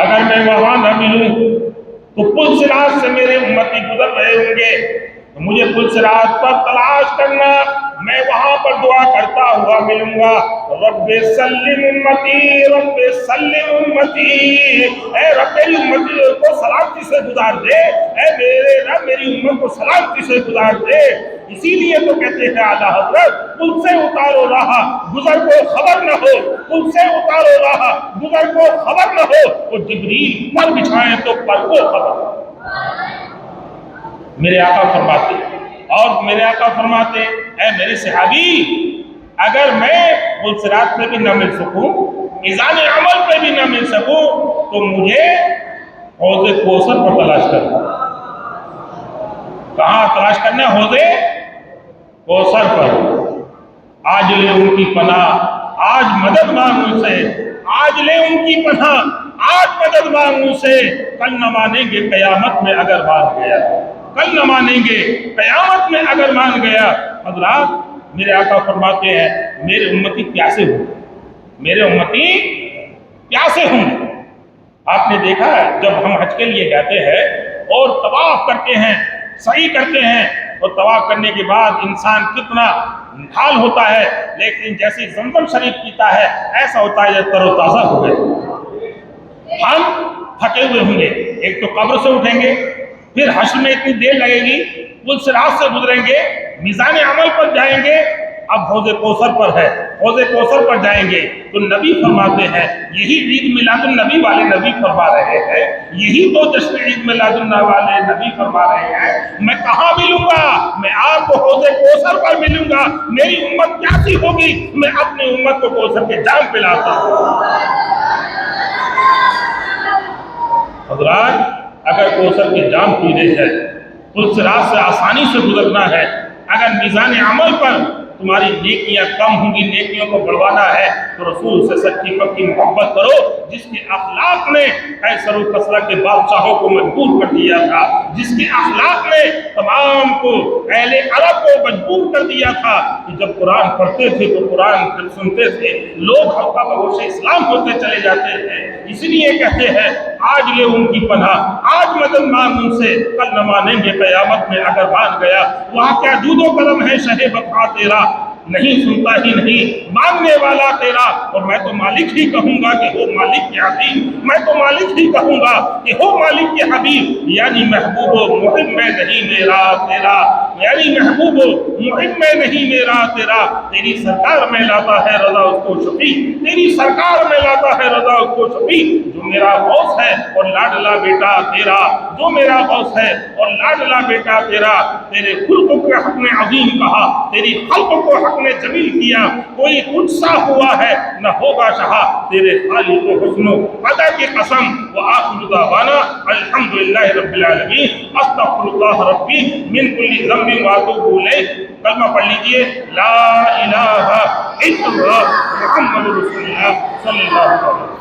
اگر میں وہاں نہ ملوں تو پل صراط سے میرے امتی گزر رہے ہوں گے، تو مجھے پل صراط پر تلاش کرنا، میں وہاں پر دعا کرتا ہوا ملوں گا. رب سلم امتی، رب سلم امتی، اے رب میری امتی کو سلامتی سے گزار دے، اے میرے رب میری امت کو سلامتی سے گزار دے. اسی لیے تو کہتے ہیں اعلیٰ حضرت پل سے اتارو راہ گزر کو خبر نہ ہو، پل سے اتارو راہ گزر کو خبر نہ ہو، وہ جبریل پر بچھائیں تو پر کو خبر. میرے آقا فرماتے اور میرے آقا فرماتے اے میرے صحابی اگر میں پل صراط پہ بھی نہ مل سکوں، میزان عمل پہ بھی نہ مل سکوں، تو مجھے حوض کوثر پر تلاش کرنا. کہاں تلاش کرنا؟ حوض کوثر پر. آج لے ان کی پناہ، آج مدد مانگ ان سے، آج لے ان کی پناہ، آج مدد مانگ ان سے. کل نہ مانیں گے قیامت میں اگر مان گیا، کل نہ مانیں گے قیامت میں اگر مان گیا. حضرات میرے آقا فرماتے ہیں میرے امتی پیاسے ہوں، میرے امتی پیاسے ہوں. آپ نے دیکھا ہے جب ہم حج کے لیے جاتے ہیں اور طواف کرتے ہیں، سعی کرتے ہیں، اور طواف کرنے کے بعد انسان کتنا نحال ہوتا ہے، لیکن جیسے زمزم شریف پیتا ہے ایسا ہوتا ہے جب تر و تازہ ہو گئے. ہم تھکے ہوئے ہوں گے، ایک تو قبر سے اٹھیں گے، پھر حشر میں اتنی دیر لگے گی، پل صراط سے گزریں گے، میزان عمل پر جائیں گے، اب حوض کوثر پر ہے. حوض کوثر پر جائیں گے تو نبی فرماتے ہیں یہی عید میلاد النبی والے نبی فرما رہے ہیں، یہی تو جشن عید میلاد النبی والے نبی فرما رہے ہیں، میں کہاں ملوں گا؟ میں آپ کو حوض کوثر پر ملوں گا۔ میری امت کیسی ہوگی؟ میں اپنی امت کو کوثر کے جام پلاتا ہوں۔ حضرات، اگر کوثر کے جام پینے ہیں تو اس راہ سے آسانی سے گزرنا ہے۔ اگر میزان عمل پر تمہاری نیکیاں کم ہوں گی، نیکیوں کو بڑھوانا ہے تو رسول سے سچی پکی محبت کرو، جس کے اخلاق نے قیصر و کسریٰ کے بادشاہوں کو مجبور کر دیا تھا، جس کے اخلاق نے تمام کو اہل عرب کو مجبور کر دیا تھا کہ جب قرآن پڑھتے تھے تو قرآن جب سنتے تھے لوگ حلقہ بگوش اسلام ہوتے چلے جاتے ہیں۔ اس لیے کہتے ہیں آج لے ان کی پناہ، آج مدد مانگ ان سے، کل نہ مانیں گے قیامت میں اگر مان گیا۔ وہاں کیا دود و قلم ہے شہ بقا تیرا، نہیں سنتا ہی نہیں مانگنے والا تیرا، اور میں تو مالک ہی کہوں گا کہ ہو مالک کے حبیب، میں تو مالک ہی کہوں گا کہ ہو مالک کے حبیب، یعنی محبوب و محب میں نہیں میرا تیرا، یعنی محبوب و محب میں نہیں میرا تیرا، تیری سرکار میں لاتا ہے رضا اس کو شفیع، تیری سرکار میں لاتا ہے رضا اس کو شفیع، جو میرا غوث ہے اور لاڈلا بیٹا تیرا، جو میرا غوث ہے اور لاڈلا بیٹا تیرا، تیرے خلق کو حق نے عظیم کہا، تیری خلق کو حق نے جمیل کیا، کوئی تجھ سا ہوا ہے نہ ہوگا شہا، تیرے خالق و حسن و عطا کی قسم، وآخر دعوانا الحمدللہ رب العالمین، استغفر اللہ ربی من کل ذنب واتوب الیہ۔ کلمہ پڑھ لیجئے، لا الہ الا اللہ محمد رسول اللہ صلی اللہ علیہ وسلم۔